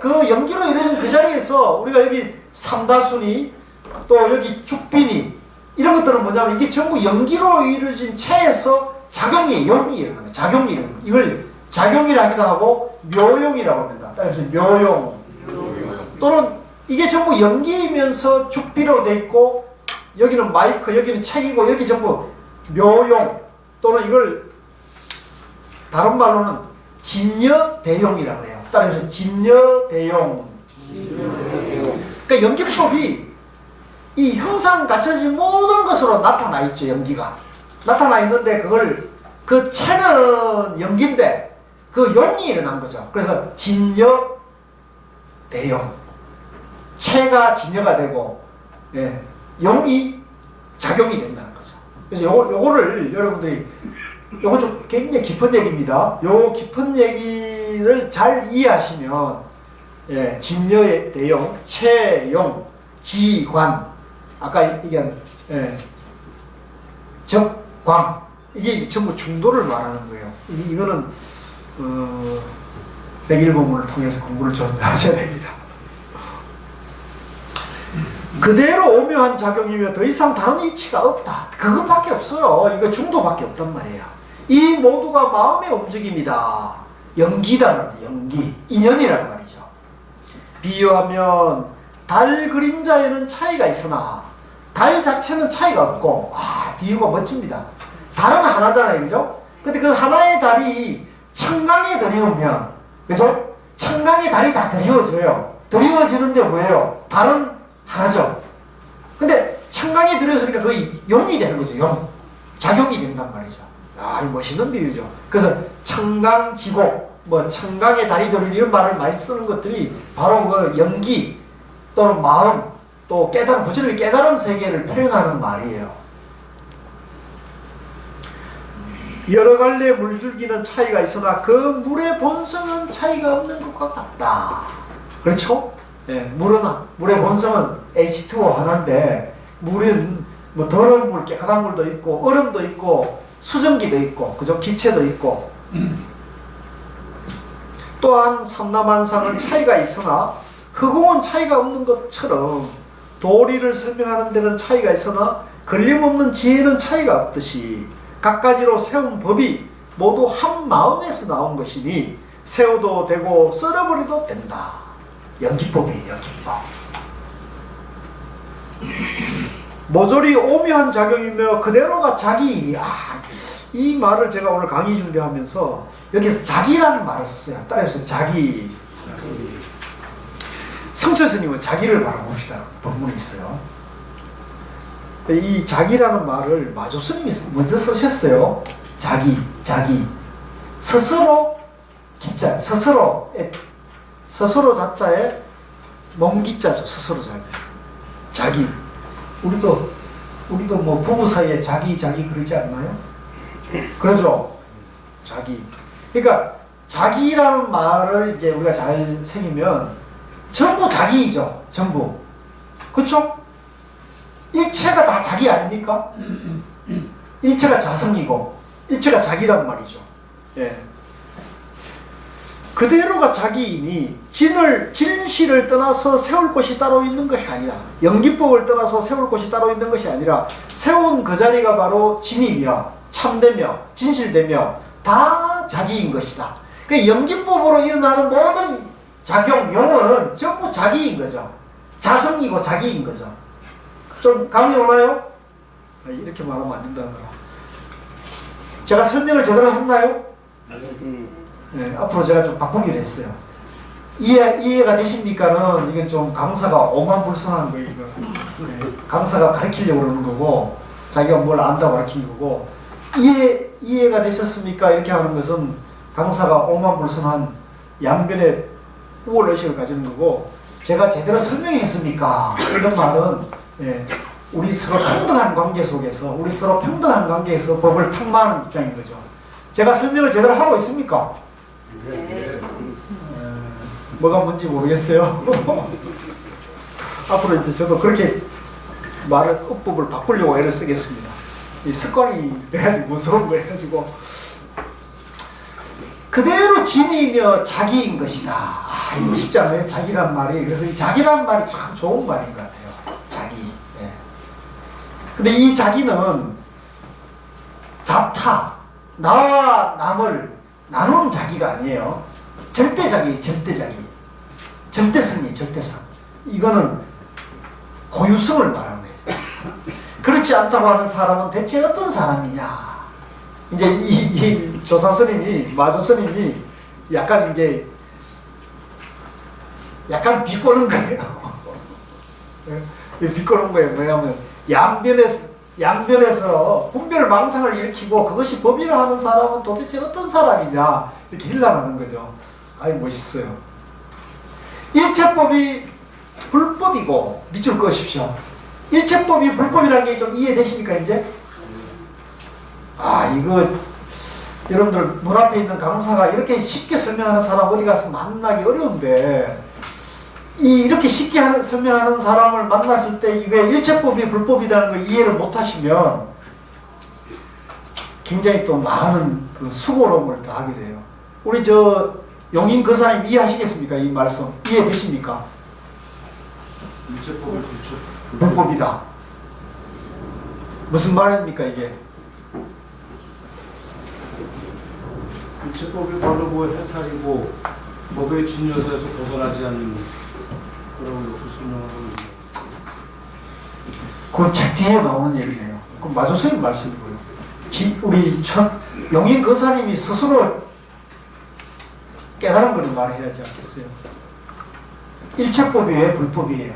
A: 그 연기로 이루어진 그 자리에서 우리가 여기 삼다순이 또 여기 죽빈이 이런 것들은 뭐냐면 이게 전부 연기로 이루어진 체에서 작용이 용이 일어나는 거예요. 작용이 일어나는 거예요. 이걸 작용이라기도 하고 묘용이라고 합니다. 따라서 묘용 또는 이게 전부 연기이면서 죽비로 돼 있고 여기는 마이크 여기는 책이고 이렇게 전부 묘용 또는 이걸 다른 말로는 진여대용이라고 해요. 따라서 진여대용. 그러니까 연기법이 이 형상 갖춰진 모든 것으로 나타나 있죠. 연기가 나타나 있는데 그걸 그 체는 연기인데 그 용이 일어난 거죠. 그래서 진여대용. 체가 진여가 되고 예, 용이 작용이 된다는 거죠. 그래서 요거를 여러분들이 요거 좀 굉장히 깊은 얘기입니다. 요 깊은 얘기를 잘 이해하시면 예, 진여의 대용, 체용, 지관 아까 얘기한 예, 적광 이게 이제 전부 중도를 말하는 거예요. 이거는 백일본문을 통해서 공부를 좀 하셔야 됩니다. 그대로 오묘한 작용이며 더 이상 다른 이치가 없다. 그것밖에 없어요. 이거 중도밖에 없단 말이에요. 이 모두가 마음의 움직임이다. 연기다. 연기. 인연이란 말이죠. 비유하면 달 그림자에는 차이가 있으나 달 자체는 차이가 없고 비유가 멋집니다. 달은 하나잖아요. 그죠? 근데 그 하나의 달이 청강에 들이우면 그죠? 청강에 달이 다 들이워져요. 들이워지는데 뭐예요? 달은 하나죠. 근데 청강에 들여서니까 거의 용이 되는 거죠. 용. 작용이 된단 말이죠. 이 멋있는 비유죠. 그래서 청강지고 뭐 청강에 달이 들이는 이런 말을 많이 쓰는 것들이 바로 그 연기 또는 마음 또 깨달음, 부처님의 깨달음 세계를 표현하는 말이에요. 여러 갈래의 물줄기는 차이가 있으나 그 물의 본성은 차이가 없는 것과 같다. 그렇죠? 예, 물의 본성은 H2O 하나인데 물은 뭐 더러운 물, 깨끗한 물도 있고 얼음도 있고 수증기도 있고 그죠? 기체도 있고 또한 삼라만상은 차이가 있으나 흑공은 차이가 없는 것처럼 도리를 설명하는 데는 차이가 있으나 걸림없는 지혜는 차이가 없듯이 각가지로 세운 법이 모두 한 마음에서 나온 것이니 세워도 되고 썰어버려도 된다. 연기법이에요. 연기법. 모조리 오묘한 작용이며 그대로가 자기이니 이 말을 제가 오늘 강의 준비하면서 여기서 자기라는 말을 썼어요. 따라해서 자기. 성철 스님은 자기를 바라봅시다. 본문이 있어요. 이 자기라는 말을 마조 스님이 먼저 쓰셨어요. 자기. 스스로 기자. 스스로 자자에 몽기자죠. 스스로 자기. 우리도 뭐 부부 사이에 자기 그러지 않나요? 그러죠. 자기. 그러니까 자기라는 말을 이제 우리가 잘 새기면 전부 자기이죠. 전부. 그렇죠? 일체가 다 자기 아닙니까? 일체가 자성이고 일체가 자기란 말이죠. 예. 그대로가 자기이니 진실을 떠나서 세울 곳이 따로 있는 것이 아니다. 연기법을 떠나서 세울 곳이 따로 있는 것이 아니라 세운 그 자리가 바로 진이며 참되며 진실되며 다 자기인 것이다. 그 연기법으로 일어나는 모든 작용, 용은 전부 자기인 거죠. 자성이고 자기인 거죠. 좀 감이 오나요? 이렇게 말하면 안 된다는 거라. 제가 설명을 제대로 했나요? 네, 앞으로 제가 좀 바꾸기로 했어요. 이해가 되십니까는 이게 좀 강사가 오만불선한 거예요. 네, 강사가 가르치려고 그러는 거고 자기가 뭘 안다고 가르치는 거고 이해가 되셨습니까? 이렇게 하는 것은 강사가 오만불선한 양변의 우월의식을 가지는 거고 제가 제대로 설명했습니까? 이런 말은 우리 서로 평등한 관계 속에서 우리 서로 평등한 관계에서 법을 탁마하는 입장인 거죠. 제가 설명을 제대로 하고 있습니까? 네. 뭐가 뭔지 모르겠어요. 앞으로 이제 저도 그렇게 말을 어법을 바꾸려고 애를 쓰겠습니다. 이 습관이 해가지고 무서운 거 해가지고 그대로 진이며 자기인 것이다. 아, 멋있잖아요. 자기란 말이. 그래서 이 자기란 말이 참 좋은 말인 것 같아요. 자기. 예. 근데 이 자기는 자타, 나와 남을 나누는 자기가 아니에요. 절대 자기, 절대 자기. 절대성이 절대성. 이거는 고유성을 말하는 거예요. 그렇지 않다고 하는 사람은 대체 어떤 사람이냐? 이제 이 조사 스님이, 마조 스님이 약간 이제 약간 비꼬는 거예요. 비꼬는 거예요. 뭐냐면 양변에서 분별망상을 일으키고 그것이 법이라 하는 사람은 도대체 어떤 사람이냐 이렇게 힐난하는 거죠. 아이 멋있어요. 일체법이 불법이고 밑줄 그으십시오. 일체법이 불법이라는 게 좀 이해되십니까 이제? 아 이거 여러분들 문 앞에 있는 강사가 이렇게 쉽게 설명하는 사람 어디 가서 만나기 어려운데 이렇게 쉽게 설명하는 사람을 만났을 때 이게 일체법이 불법이라는 걸 이해를 못하시면 굉장히 또 많은 그 수고로움을 더하게 돼요. 우리 저 용인 거사님 이해하시겠습니까? 이 말씀 이해되십니까?
C: 일체법이
A: 불법이다. 무슨 말입니까 이게?
C: 일체법이 바로 뭐 해탈이고 법의 진여서에서 벗어나지 않는 그런 것을 설명하고 있는.
A: 그 책 뒤에 나오는 얘기예요. 그 마조 스님 말씀이고요. 우리 용인 거사님이 스스로 깨달은 걸 말해야 하지 않겠어요? 일체법이 왜 불법이에요?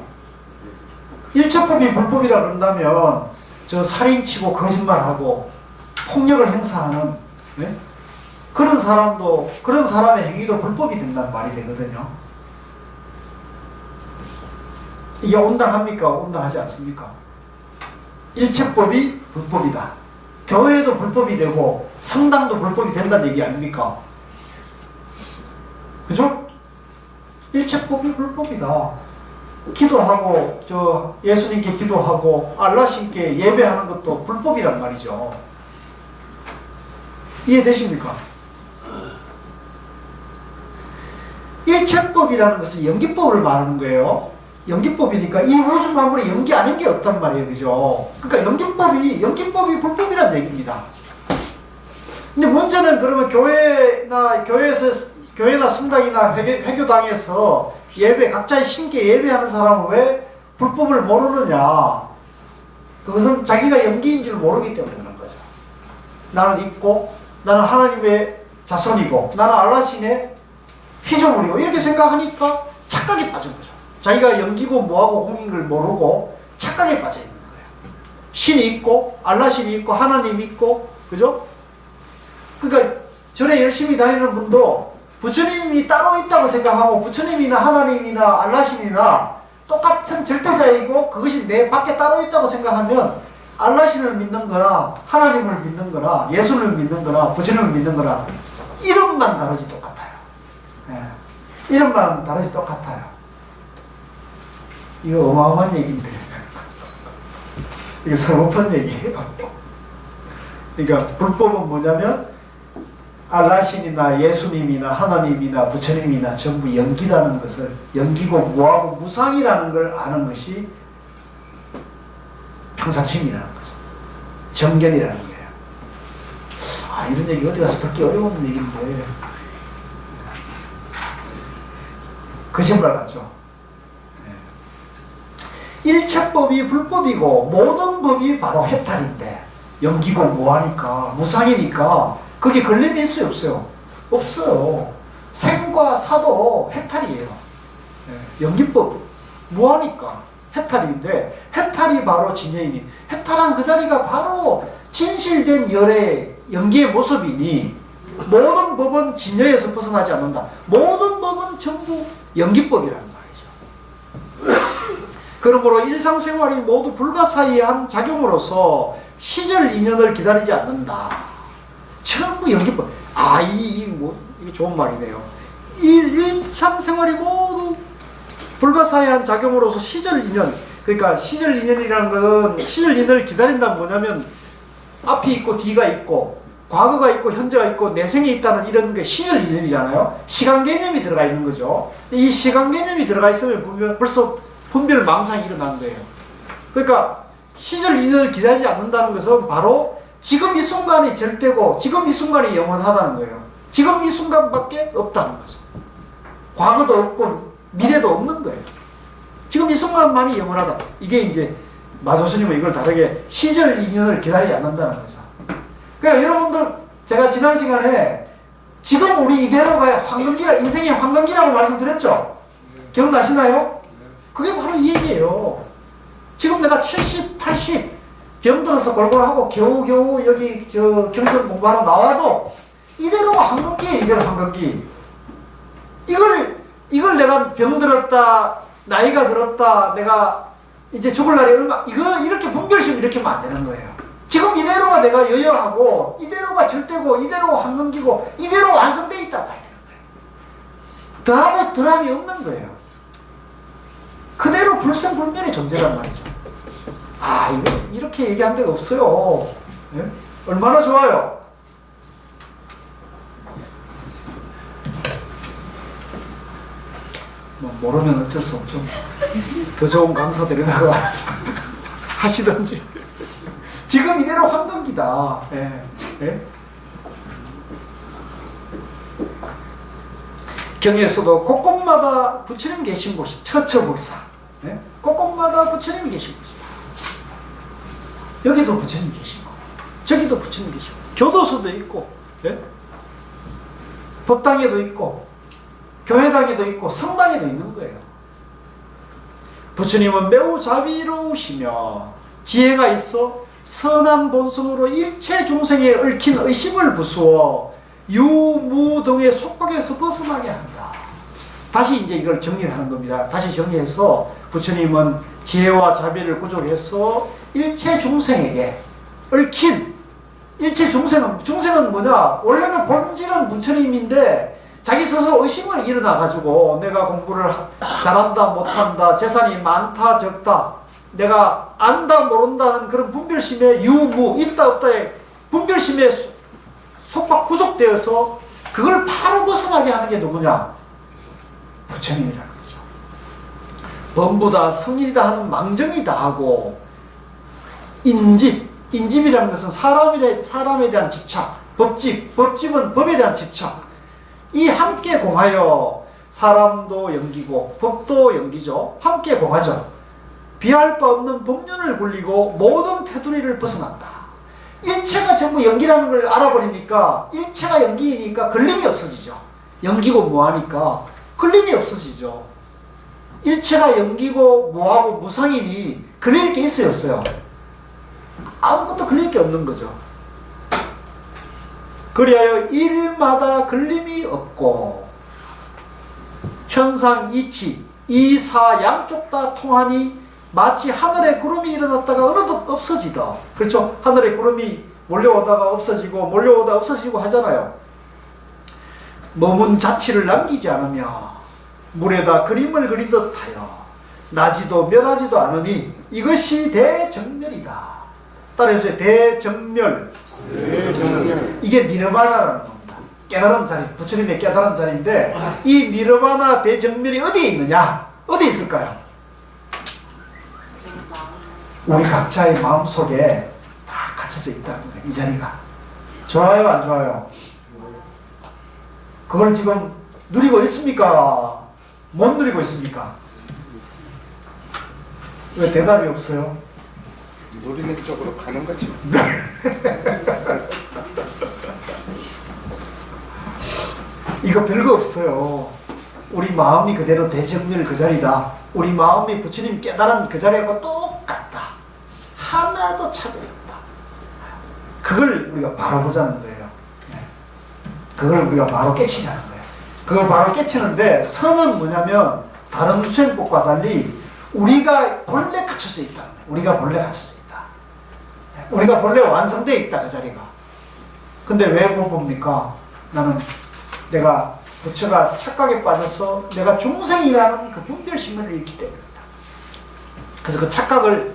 A: 일체법이 불법이라 그런다면 저 살인치고 거짓말하고 폭력을 행사하는 네? 그런 사람의 행위도 불법이 된다는 말이 되거든요. 이게 온당합니까? 온당하지 않습니까? 일체법이 불법이다. 교회도 불법이 되고 성당도 불법이 된다는 얘기 아닙니까? 그죠? 일체법이 불법이다. 기도하고 저 예수님께 기도하고 알라신께 예배하는 것도 불법이란 말이죠. 이해되십니까? 일체법이라는 것은 연기법을 말하는 거예요. 연기법이니까 이 우주 만물에 연기 아닌 게 없단 말이에요. 그죠? 그러니까 연기법이 불법이란 얘기입니다. 근데 문제는 그러면 교회나 성당이나 회교당에서 각자의 신께 예배하는 사람은 왜 불법을 모르느냐? 그것은 자기가 연기인 줄 모르기 때문에 그런 거죠. 나는 있고, 나는 하나님의 자손이고, 나는 알라신의 피조물이고, 이렇게 생각하니까 착각에 빠진 거죠. 자기가 연기고 뭐하고 공인 걸 모르고 착각에 빠져 있는 거예요. 신이 있고, 알라신이 있고, 하나님이 있고, 그죠? 그러니까 절에 열심히 다니는 분도 부처님이 따로 있다고 생각하고 부처님이나 하나님이나 알라신이나 똑같은 절대자이고 그것이 내 밖에 따로 있다고 생각하면 알라신을 믿는 거나 하나님을 믿는 거나 예수를 믿는 거나 부처님을 믿는 거나 이름만 다르지 똑같아요. 예. 이름만 다르지 똑같아요. 이거 어마어마한 얘기인데 이거 서글픈 얘기예요. 그러니까 불법은 뭐냐면 알라신이나 예수님이나 하나님이나 부처님이나 전부 연기라는 것을, 연기고 무하고 무상이라는 걸 아는 것이 평상심이라는 거죠. 정견이라는 거예요. 아, 이런 얘기 어디 가서 듣기 어려운 얘기인데 거짓말 같죠. 일체법이 불법이고 모든 법이 바로 해탈인데 연기고 무하니까 무상이니까 그게 걸림이 있어요? 없어요? 없어요. 생과 사도 해탈이에요. 연기법 무하니까 해탈인데 해탈이 바로 진여이니 해탈한 그 자리가 바로 진실된 열의 연기의 모습이니 모든 법은 진여에서 벗어나지 않는다. 모든 법은 전부 연기법이라는 말이죠. 그러므로 일상생활이 모두 불가사의한 작용으로서 시절 인연을 기다리지 않는다. 전부 연기법. 이게 좋은 말이네요. 이 일상생활이 모두 불가사의한 작용으로서 시절 인연. 그러니까 시절 인연이라는 건 시절 인연을 기다린다는 뭐냐면 앞이 있고 뒤가 있고 과거가 있고 현재가 있고 내생이 있다는 이런 게 시절 이념이잖아요. 시간 개념이 들어가 있는 거죠. 이 시간 개념이 들어가 있으면 보면 벌써 분별 망상이 일어난 거예요. 그러니까 시절 이념을 기다리지 않는다는 것은 바로 지금 이 순간이 절대고 지금 이 순간이 영원하다는 거예요. 지금 이 순간밖에 없다는 거죠. 과거도 없고 미래도 없는 거예요. 지금 이 순간만이 영원하다. 이게 이제 마조스님은 이걸 다르게 시절 인연을 기다리지 않는다는 거죠. 그러니까 여러분들 제가 지난 시간에 지금 우리 이대로가 황금기라 인생의 황금기라고 말씀드렸죠. 기억나시나요? 그게 바로 이 얘기예요. 지금 내가 70, 80 병들어서 골골하고 겨우겨우 여기 저 경전 공부하러 나와도 이대로가 황금기예요. 이대로 황금기. 이걸 내가 병들었다, 나이가 들었다, 내가 이제 죽을 날이 얼마, 이렇게 분별심 이렇게 하면 안 되는 거예요. 지금 이대로가 내가 여여하고, 이대로가 절대고, 이대로가 황금기고, 이대로 완성되어 있다고 봐야 되는 거예요. 더하고 덜함이 없는 거예요. 그대로 불생불멸의 존재란 말이죠. 아, 이거 이렇게 얘기한 데가 없어요. 네? 얼마나 좋아요. 뭐 모르면 어쩔 수 없죠. 더 좋은 강사 데려다가 하시든지. 지금 이대로 황금기다. 예. 예? 경에서도 곳곳마다 부처님 계신 곳이 처처불사. 예? 곳곳마다 부처님이 계신 곳이다. 여기도 부처님 계신 거고, 저기도 부처님 계신 거고, 교도소도 있고, 예? 법당에도 있고, 교회당에도 있고, 성당에도 있는 거예요. 부처님은 매우 자비로우시며 지혜가 있어 선한 본성으로 일체 중생에 얽힌 의심을 부수어 유무 등의 속박에서 벗어나게 한다. 다시 이제 이걸 정리를 하는 겁니다. 다시 정리해서 부처님은 지혜와 자비를 구족해서 일체 중생에게 얽힌, 일체 중생은 뭐냐? 원래는 본질은 부처님인데 자기 스스로 의심을 일어나가지고 내가 공부를 잘한다 못한다, 재산이 많다 적다, 내가 안다 모른다는 그런 분별심에 유무, 있다 없다의 분별심에 속박 구속되어서 그걸 바로 벗어나게 하는 게 누구냐? 부처님이라는 거죠. 범부다 성인이다 하는 망정이다 하고, 인집이라는 것은 사람에 대한 집착, 법집은 법에 대한 집착, 이 함께 공하여 사람도 연기고 법도 연기죠. 함께 공하죠. 비할 바 없는 법륜을 굴리고 모든 테두리를 벗어난다. 일체가 전부 연기라는 걸 알아버리니까 일체가 연기이니까 걸림이 없어지죠. 연기고 뭐하니까 걸림이 없어지죠. 일체가 연기고 뭐하고 무상이니 걸릴 게 있어요 없어요? 아무것도 걸릴 게 없는 거죠. 그리하여 일마다 걸림이 없고 현상 이치 이사 양쪽 다 통하니 마치 하늘에 구름이 일어났다가 어느덧 없어지다. 그렇죠? 하늘에 구름이 몰려오다가 없어지고 몰려오다가 없어지고 하잖아요. 머문 자취를 남기지 않으며 물에다 그림을 그리듯 하여 나지도 멸하지도 않으니 이것이 대정멸이다. 따라해주세요. 대정멸. 이게 니르바나라는 겁니다. 깨달음 자리, 부처님의 깨달음 자리인데 이 니르바나 대정멸이 어디에 있느냐? 어디에 있을까요? 우리 각자의 마음속에 다 갇혀져 있다는 거예요. 이 자리가. 좋아요 안 좋아요? 그걸 지금 누리고 있습니까? 못 누리고 있습니까? 왜 대답이 없어요?
B: 누리는 쪽으로 가는 거지.
A: 이거 별거 없어요. 우리 마음이 그대로 대정멸 그 자리다. 우리 마음이 부처님 깨달은 그 자리하고 똑같다. 하나도 차별이 없다. 그걸 우리가 바로 보자는 거예요. 그걸 우리가 바로 깨치자는 거예요. 그걸 바로 깨치는데 선은 뭐냐면 다른 수행법과 달리 우리가 본래 갖춰져 있다는 거예요. 우리가 본래 갖춰져 있다. 우리가 본래 완성되어 있다. 그 자리가. 근데 왜 못 봅니까? 나는 내가 부처가 착각에 빠져서 내가 중생이라는 그 분별심을 잃기 때문이다. 그래서 그 착각을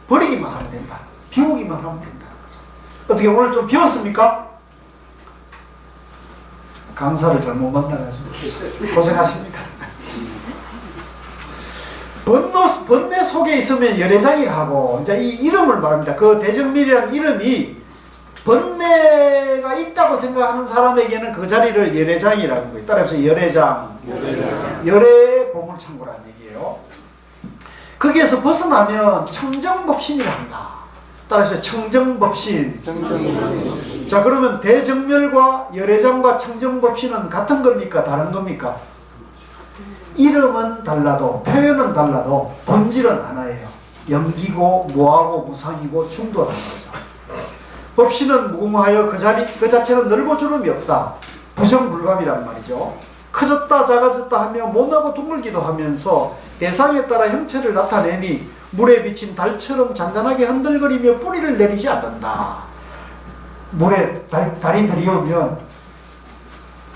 A: 버리기만 하면 된다. 비우기만 하면 된다는 거죠. 어떻게 오늘 좀 비웠습니까? 강사를 잘못 만나가지고 고생하십니다. 번뇌 속에 있으면 열애장이라고 이제 이 이름을 말합니다. 그 대정밀이라는 이름이 번뇌가 있다고 생각하는 사람에게는 그 자리를 열애장이라는 거예요. 따라서 열애장, 열애 보물창고라는 얘기예요. 거기에서 벗어나면 청정법신이라 한다. 따라서 청정법신. 자, 그러면 대정멸과 열애장과 청정법신은 같은 겁니까? 다른 겁니까? 이름은 달라도 표현은 달라도 본질은 하나예요. 염기고 무하고 무상이고 중도라는 거죠. 법신은 무궁하여 그 자체는 늘고 주름이 없다. 부정불감이란 말이죠. 커졌다 작아졌다 하며 못나고 둥글기도 하면서 대상에 따라 형체를 나타내니 물에 비친 달처럼 잔잔하게 흔들거리며 뿌리를 내리지 않는다. 물에 달이 들이오면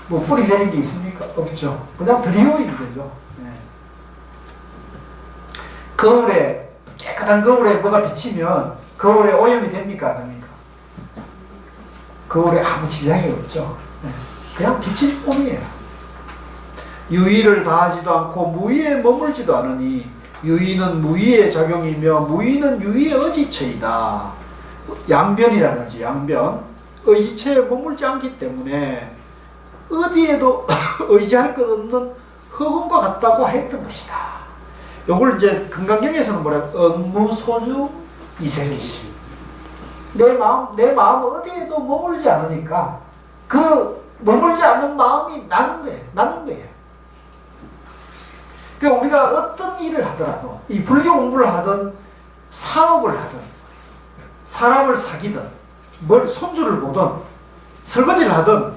A: 뭐 뿌리 내린 게 있습니까? 없죠. 그냥 들이오인 거죠. 네. 거울에 깨끗한 거울에 뭐가 비치면 거울에 오염이 됩니까? 안 됩니까? 거울에 아무 지장이 없죠. 네. 그냥 빛일 뿐이에요. 유의를 다하지도 않고 무의에 머물지도 않으니 유의는 무의의 작용이며 무의는 유의의 의지처이다. 양변이라는 거지. 양변. 의지처에 머물지 않기 때문에 어디에도 의지할 것 없는 흑음과 같다고 했던 것이다. 요걸 이제 금강경에서는 뭐라 응무소주 이생기시. 내 마음 어디에도 머물지 않으니까 그 머물지 않는 마음이 나는 거예요. 그러니까 우리가 어떤 일을 하더라도 이 불교 공부를 하든 사업을 하든 사람을 사귀든 뭘 손주를 보든 설거지를 하든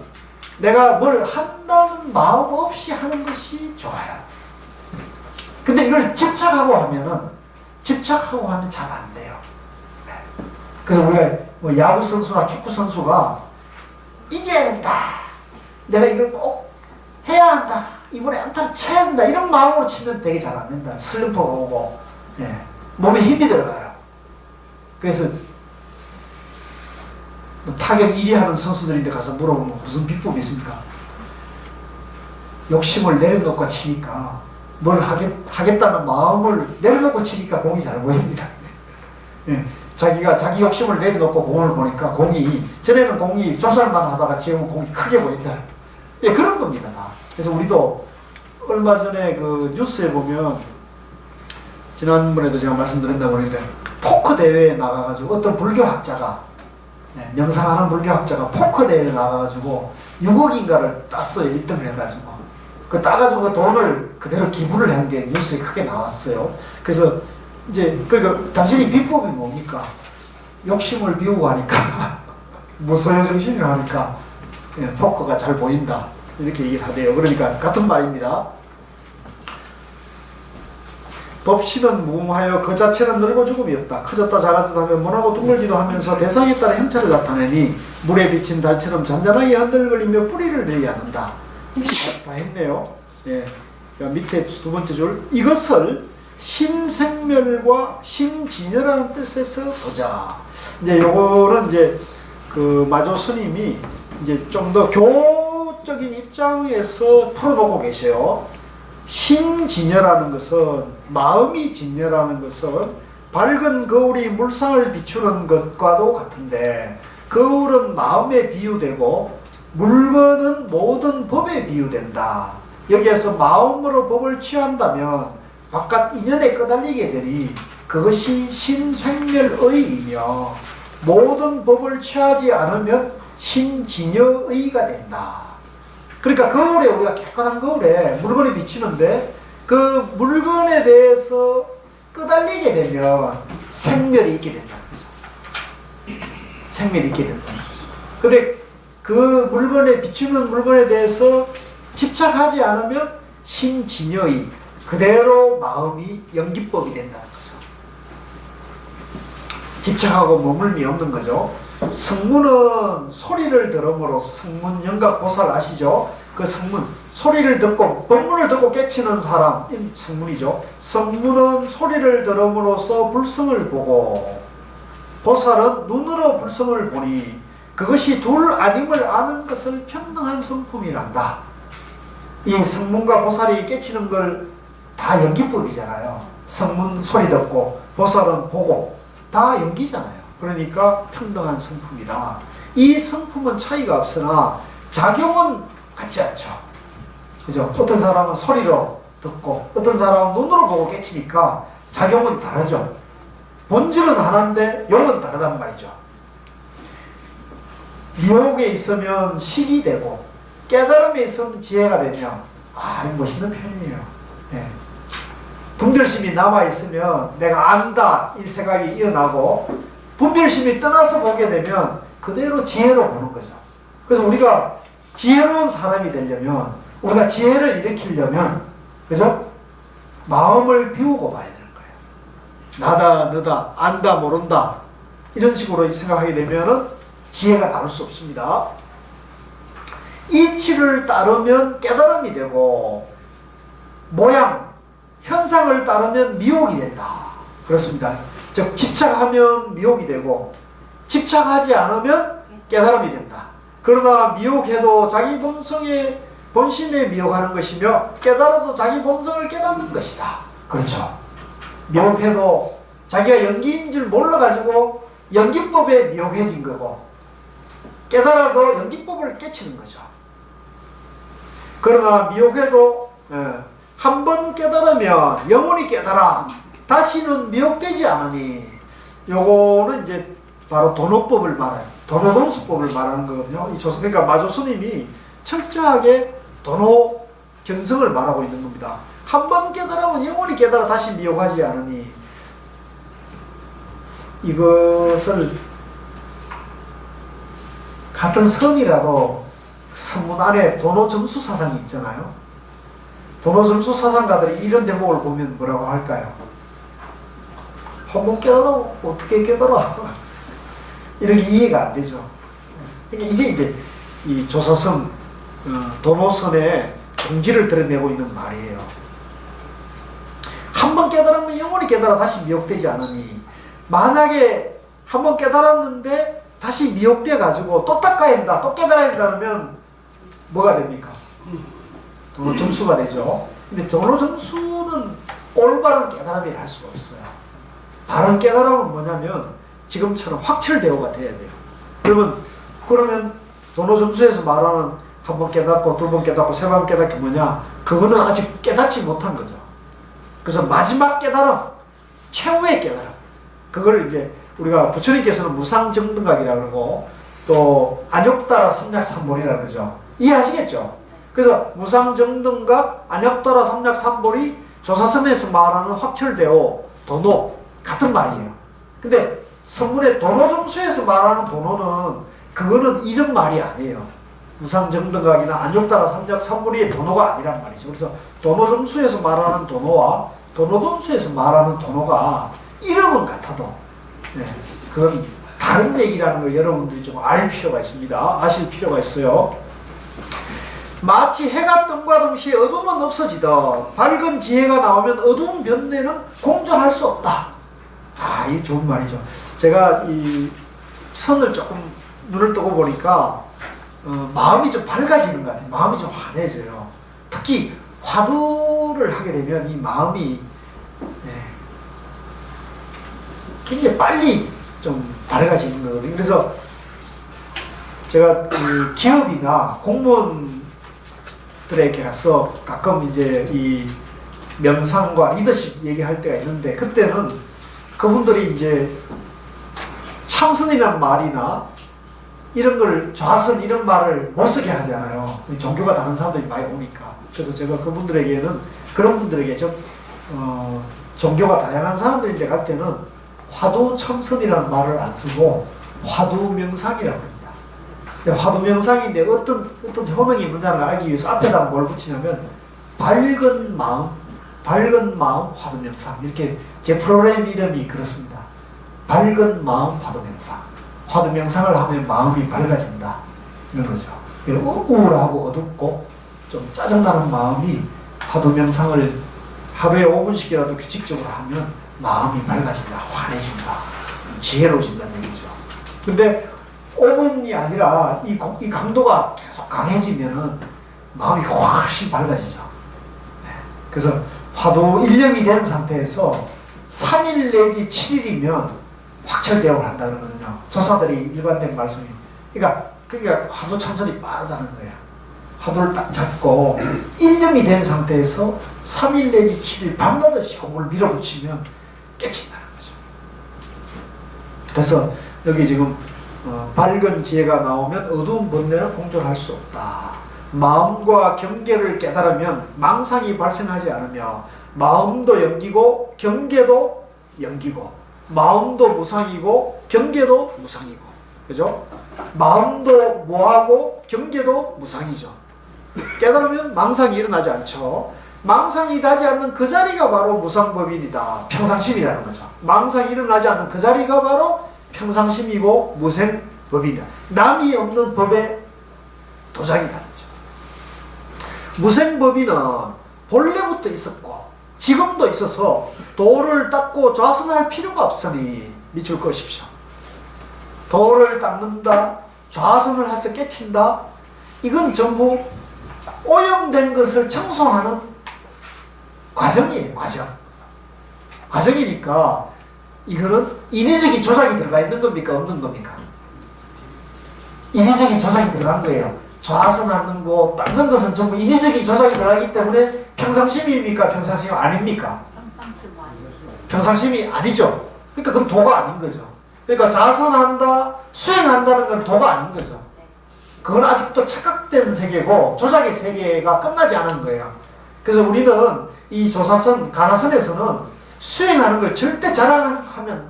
A: 내가 뭘 한다는 마음 없이 하는 것이 좋아요. 근데 이걸 집착하고 하면 잘 안 돼요. 그래서 우리가 뭐 야구 선수나 축구 선수가 이겨야 된다. 내가 이걸 꼭 해야 한다. 이번에 안타를 쳐야 된다. 이런 마음으로 치면 되게 잘 안 된다. 슬럼프가 오고, 몸에 힘이 들어가요. 그래서 뭐 타격 1위 하는 선수들인데 가서 물어보면 무슨 비법이 있습니까? 욕심을 내려놓고 치니까 뭘 하겠다는 마음을 내려놓고 치니까 공이 잘 보입니다. 자기 욕심을 내려놓고 공을 보니까 전에는 공이 좁쌀만 하다가 지금은 공이 크게 보인다. 그런 겁니다, 다. 그래서 우리도 얼마 전에 그 뉴스에 보면 지난번에도 제가 말씀드린다고 했는데 포커 대회에 나가가지고 어떤 불교학자가 명상하는 불교학자가 포커 대회에 나가가지고 6억인가를 땄어요. 1등을 해가지고 그 따가지고 그 돈을 그대로 기부를 한 게 뉴스에 크게 나왔어요. 그래서 이제 그러니까 당신이 비법이 뭡니까? 욕심을 비우고 하니까 무소유 정신을 하니까 포커가 잘 보인다 이렇게 얘기를 하대요. 그러니까 같은 말입니다. 법신은 무궁하여 그 자체는 늘고 죽음이 없다. 커졌다 작아졌다 하면 못하고 둥글기도 하면서 대상에 따라 형태를 나타내니 물에 비친 달처럼 잔잔하게 흔들거리며 뿌리를 내리지 않는다. 다 했네요. 밑에 두 번째 줄. 이것을 심생멸과 심진여라는 뜻에서 보자. 이제 요거는 이제 그 마조 스님이 이제 좀 더 교적인 입장에서 풀어놓고 계세요. 심진여라는 것은 마음이 진여라는 것은 밝은 거울이 물상을 비추는 것과도 같은데 거울은 마음에 비유되고 물건은 모든 법에 비유된다. 여기에서 마음으로 법을 취한다면 바깥 인연에 끄달리게 되니 그것이 심생멸의이며 모든 법을 취하지 않으면 심진여의가 된다. 그러니까 거울에 우리가 깨끗한 거울에 물건이 비치는데 그 물건에 대해서 끄달리게 되면 생멸이 있게 된다는 거죠. 생멸이 있게 된다는 거죠. 근데 그 물건에 비추는 물건에 대해서 집착하지 않으면 심진여의 그대로 마음이 연기법이 된다는 거죠. 집착하고 머물미 없는 거죠. 성문은 소리를 들음으로 성문 영각 보살 아시죠? 그 성문 소리를 듣고 법문을 듣고 깨치는 사람 성문이죠. 성문은 소리를 들음으로써 불성을 보고 보살은 눈으로 불성을 보니 그것이 둘 아님을 아는 것을 평등한 성품이란다. 이 성문과 보살이 깨치는 걸 다 연기법이잖아요. 성문 소리 듣고 보살은 보고 다 연기잖아요. 그러니까 평등한 성품이다. 이 성품은 차이가 없으나 작용은 같지 않죠. 그죠? 어떤 사람은 소리로 듣고 어떤 사람은 눈으로 보고 깨치니까 작용은 다르죠. 본질은 하나인데 용은 다르단 말이죠. 미혹에 있으면 식이 되고 깨달음에 있으면 지혜가 되며, 아, 멋있는 표현이에요. 네. 분별심이 남아있으면 내가 안다 이 생각이 일어나고, 분별심이 떠나서 보게 되면 그대로 지혜로 보는 거죠. 그래서 우리가 지혜로운 사람이 되려면, 우리가 지혜를 일으키려면, 그죠? 마음을 비우고 봐야 되는 거예요. 나다 너다 안다 모른다 이런 식으로 생각하게 되면은 지혜가 나올 수 없습니다. 이치를 따르면 깨달음이 되고, 모양 현상을 따르면 미혹이 된다. 그렇습니다. 즉 집착하면 미혹이 되고 집착하지 않으면 깨달음이 된다. 그러나 미혹해도 자기 본심에 미혹하는 것이며 깨달아도 자기 본성을 깨닫는 것이다. 그렇죠. 미혹해도 자기가 연기인 줄 몰라가지고 연기법에 미혹해진 거고, 깨달아도 연기법을 깨치는 거죠. 그러나 미혹해도 한 번 깨달으면 영원히 깨달아 다시는 미혹되지 않으니, 요거는 이제 바로 도노법을 말해요. 도노돈수법을 말하는 거거든요. 이 조선, 그러니까 마조 스님이 철저하게 도노 견성을 말하고 있는 겁니다. 한 번 깨달으면 영원히 깨달아 다시 미혹하지 않으니, 이것을 같은 선이라도 선문 안에 도노점수 사상이 있잖아요. 도노점수 사상가들이 이런 대목을 보면 뭐라고 할까요? 한 번 깨달아 어떻게 깨달아? 이렇게 이해가 안 되죠. 그러니까 이게 이제 이 조사선 도노선의 종지를 드러내고 있는 말이에요. 한 번 깨달으면 영원히 깨달아 다시 미혹되지 않으니, 만약에 한 번 깨달았는데 다시 미혹돼 가지고 또 닦아야 된다, 또 깨달아야 된다 그러면 뭐가 됩니까? 도노점수가 되죠. 근데 도노점수는 올바른 깨달음이라 할 수가 없어요. 바른 깨달음은 뭐냐면 지금처럼 확철대오가 돼야 돼요. 그러면 도노점수에서 말하는 한 번 깨닫고 두 번 깨닫고 세 번 깨닫기 뭐냐? 그거는 아직 깨닫지 못한 거죠. 그래서 마지막 깨달음, 최후의 깨달음, 그걸 이제 우리가 부처님께서는 무상정등각이라 그러고 또 안욕따라 삼략삼볼이라 그러죠. 이해하시겠죠? 그래서 무상정등각, 안욕따라 삼략삼볼이 조사섬에서 말하는 확철대오, 도노 같은 말이에요. 근데 성문의 도노점수에서 말하는 도노는 그거는 이런 말이 아니에요. 무상정등각이나 안욕따라 삼략삼볼이 도노가 아니란 말이죠. 그래서 도노점수에서 말하는 도노와 도노돈수에서 말하는 도노가 이름은 같아도 그건 다른 얘기라는 걸 여러분들이 좀 알 필요가 있습니다. 아실 필요가 있어요. 마치 해가 뜸과 동시에 어둠은 없어지듯 밝은 지혜가 나오면 어두운 변내는 공존할 수 없다. 아, 이 좋은 말이죠. 제가 이 선을 조금 눈을 뜨고 보니까 마음이 좀 밝아지는 것 같아요. 마음이 좀 환해져요. 특히 화두를 하게 되면 이 마음이 굉장히 빨리 좀 밝아지는 거거든요. 그래서 제가 기업이나 공무원들에게 가서 가끔 이제 이 명상과 리더십 얘기할 때가 있는데, 그때는 그분들이 이제 참선이란 말이나 이런 걸 좌선 이런 말을 못 쓰게 하잖아요. 종교가 다른 사람들이 많이 오니까. 그래서 제가 그분들에게는, 그런 분들에게 종교가 다양한 사람들인데 갈 때는 화두 참선이라는 말을 안 쓰고 화두 명상이라고 합니다. 화두 명상인데 어떤 효능이 뭔지를 알기 위해서 앞에다 뭘 붙이냐면 밝은 마음 화두 명상, 이렇게 제 프로그램 이름이 그렇습니다. 밝은 마음 화두 명상. 화두 명상을 하면 마음이 밝아진다, 이런 거죠. 우울하고 어둡고 좀 짜증나는 마음이 화두 명상을 하루에 5분씩이라도 규칙적으로 하면 마음이 밝아진다, 환해진다, 지혜로워진다는 얘기죠. 근데 5분이 아니라 이 강도가 계속 강해지면은 마음이 훨씬 밝아지죠. 네. 그래서 화두 일념이 된 상태에서 3일 내지 7일이면 확철대오를 한다는 거거든요. 조사들이 일관된 말씀이. 그러니까 화두 참선이 빠르다는 거예요. 화두를 딱 잡고 일념이 된 상태에서 3일 내지 7일 밤낮 없이 공부를 밀어붙이면 깨친다는 거죠. 그래서 여기 지금 밝은 지혜가 나오면 어두운 번뇌는 공존할 수 없다. 마음과 경계를 깨달으면 망상이 발생하지 않으며 마음도 연기고 경계도 연기고 마음도 무상이고 경계도 무상이고, 그죠? 마음도 무하고 경계도 무상이죠. 깨달으면 망상이 일어나지 않죠. 망상이 나지 않는 그 자리가 바로 무상법인이다. 평상심이라는 거죠. 망상이 일어나지 않는 그 자리가 바로 평상심이고 무생법이다. 남이 없는 법의 도장이라는 거죠. 무생법인은 본래부터 있었고 지금도 있어서 도를 닦고 좌선할 필요가 없으니 미출 것이십시오. 도를 닦는다, 좌선을 해서 깨친다, 이건 전부 오염된 것을 청소하는 과정이에요. 과정이니까 이거는 인위적인 조작이 들어가 있는 겁니까? 없는 겁니까? 인위적인 조작이 들어간 거예요. 좌선하는 거, 닦는 것은 전부 인위적인 조작이 들어가기 때문에 평상심입니까? 평상심이 아닙니까? 평상심이 아니죠. 그러니까 그럼 도가 아닌 거죠. 그러니까 좌선한다, 수행한다는 건 도가 아닌 거죠. 그건 아직도 착각된 세계고 조작의 세계가 끝나지 않은 거예요. 그래서 우리는 이 조사선, 가나선에서는 수행하는 걸 절대 자랑하면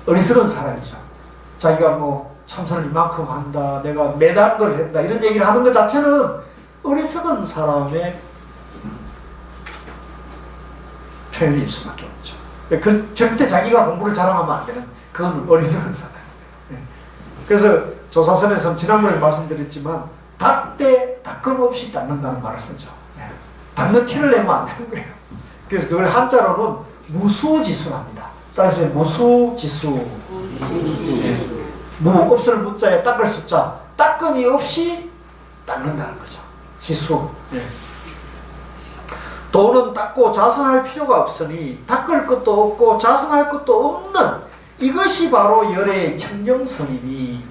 A: 어리석은 사람이죠. 자기가 뭐 참선을 이만큼 한다, 내가 매달 걸 한다, 이런 얘기를 하는 것 자체는 어리석은 사람의 표현일 수밖에 없죠. 절대 자기가 공부를 자랑하면 안 되는, 그건 어리석은 사람. 그래서 조사선에서는 지난번에 말씀드렸지만 닦되 닦음 없이 닦는다는 말을 쓰죠. 닦는 티를 내면 안 되는 거예요. 그래서 그걸 한자로는 무수지수랍니다. 따라서 무수지수. 무, 없을 무자에 닦을 숫자. 닦음이 없이 닦는다는 거죠. 지수. 도는 닦고 좌선할 필요가 없으니 닦을 것도 없고 좌선할 것도 없는 이것이 바로 열의 청정선이니,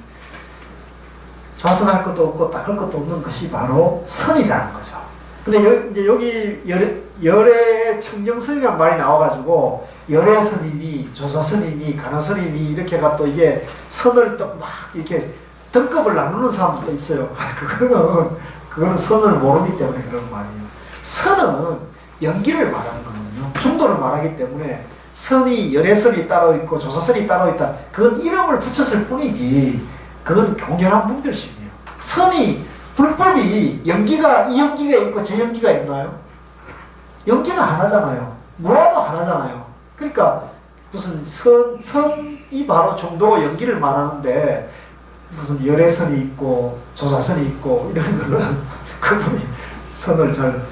A: 좌선할 것도 없고 닦을 것도 없는 것이 바로 선이라는 거죠. 근데 이제 여기 열의 청정선이라는 말이 나와가지고 열의 선이니 조사선이니 가나선이니 이렇게가 또 이게 선을 또 막 이렇게 등급을 나누는 사람도 있어요. 그거는 선을 모르기 때문에 그런 말이에요. 선은 연기를 말하는 거거든요. 중도를 말하기 때문에 선이 열의 선이 따로 있고 조사선이 따로 있다. 그건 이름을 붙였을 뿐이지 그건 공연한 분별심이에요. 선이 불법이 연기가 이 연기가 있고 저 연기가 있나요? 연기는 하나잖아요. 무화도 하나잖아요. 그러니까 무슨 선이 바로 정도고 연기를 말하는데 무슨 열의 선이 있고 조사선이 있고 이런 거는 그분이 선을 잘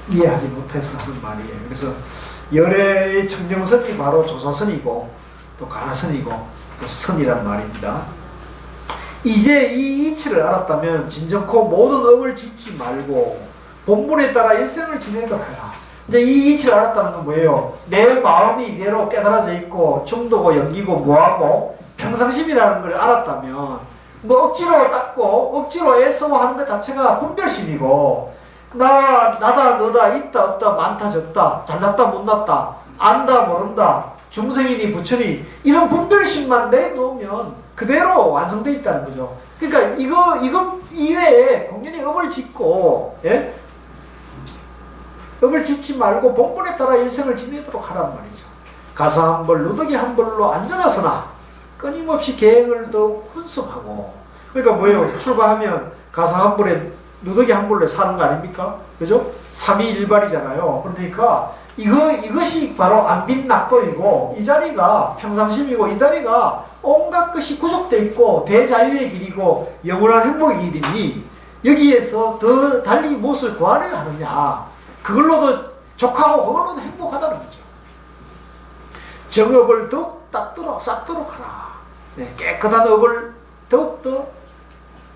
A: 이해하지 못해서 하는 말이에요. 그래서 열의 청정선이 바로 조사선이고 또 가나선이고 또 선이란 말입니다. 이제 이 이치를 알았다면 진정코 모든 업을 짓지 말고 본분에 따라 일생을 지내도록 해라. 이제 이 이치를 알았다는 건 뭐예요? 내 마음이 이대로 깨달아져 있고 중도고 연기고 무하고 평상심이라는 걸 알았다면 뭐 억지로 닦고 억지로 애써 하는 것 자체가 분별심이고 나다 너다 있다 없다 많다 적다 잘났다 못났다 안다 모른다 중생이니 부처니 이런 분별심만 내놓으면 그대로 완성되어 있다는 거죠. 그러니까 이거 이외에 공연히 업을 짓고 업을 짓지 말고 본분에 따라 일생을 지내도록 하란 말이죠. 가사 한 벌 누더기 한 벌로 안전하서나 끊임없이 계행을 더 훈습하고, 그러니까 뭐예요? 출가하면 가사 한 벌에 누더기 한 벌로 사는 거 아닙니까? 그죠? 삼위일발이잖아요. 그러니까 이것이 바로 안빈낙도이고 이 자리가 평상심이고 이 자리가 온갖 것이 구속되어 있고 대자유의 길이고 영원한 행복의 길이니 여기에서 더 달리 무엇을 구하려 하느냐, 그걸로도 족하고 그걸로도 행복하다는 거죠. 정업을 더욱 쌓도록 하라. 깨끗한 업을 더욱더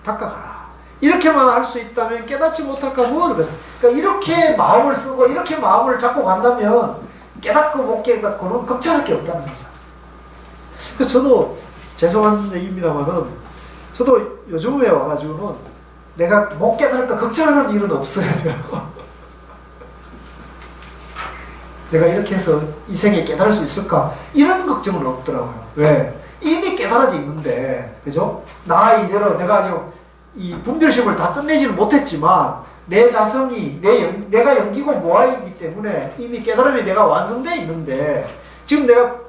A: 닦아가라. 이렇게만 할 수 있다면 깨닫지 못할까 무엇을. 그러니까 이렇게 마음을 쓰고 이렇게 마음을 잡고 간다면 깨닫고 못 깨닫고는 걱정할 게 없다는 거죠. 그래서 저도 죄송한 얘기입니다만은 저도 요즘에 와가지고는 내가 못 깨달을까 걱정하는 일은 없어요. 저는. 내가 이렇게 해서 이 생에 깨달을 수 있을까? 이런 걱정은 없더라고요. 왜? 이미 깨달아져 있는데, 그죠? 나 이대로 내가 아직 이 분별심을 다 끝내지는 못했지만 내 자성이 내가 영기고 모아이기 때문에 이미 깨달음이 내가 완성되어 있는데 지금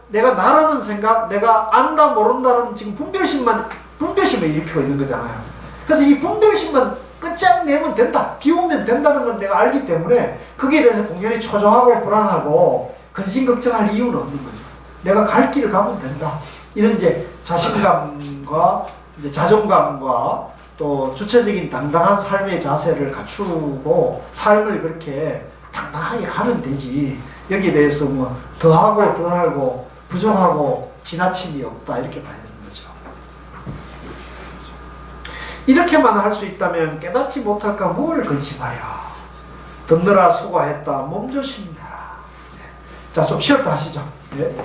A: 내가 나라는 생각, 내가 안다 모른다는 지금 분별심을 일으키고 있는 거잖아요. 그래서 이 분별심만 끝장내면 된다, 비우면 된다는 걸 내가 알기 때문에 거기에 대해서 공연히 초조하고 불안하고 근심걱정할 이유는 없는 거죠. 내가 갈 길을 가면 된다. 이런 이제 자신감과 이제 자존감과 또 주체적인 당당한 삶의 자세를 갖추고 삶을 그렇게 당당하게 가면 되지. 여기에 대해서 뭐 더하고 덜하고 부족하고 지나침이 없다 이렇게 봐야 되는 거죠. 이렇게만 할 수 있다면 깨닫지 못할까 뭘 근심하랴. 듣느라 수고했다 몸조심해라. 자, 좀 쉬었다 하시죠. 예.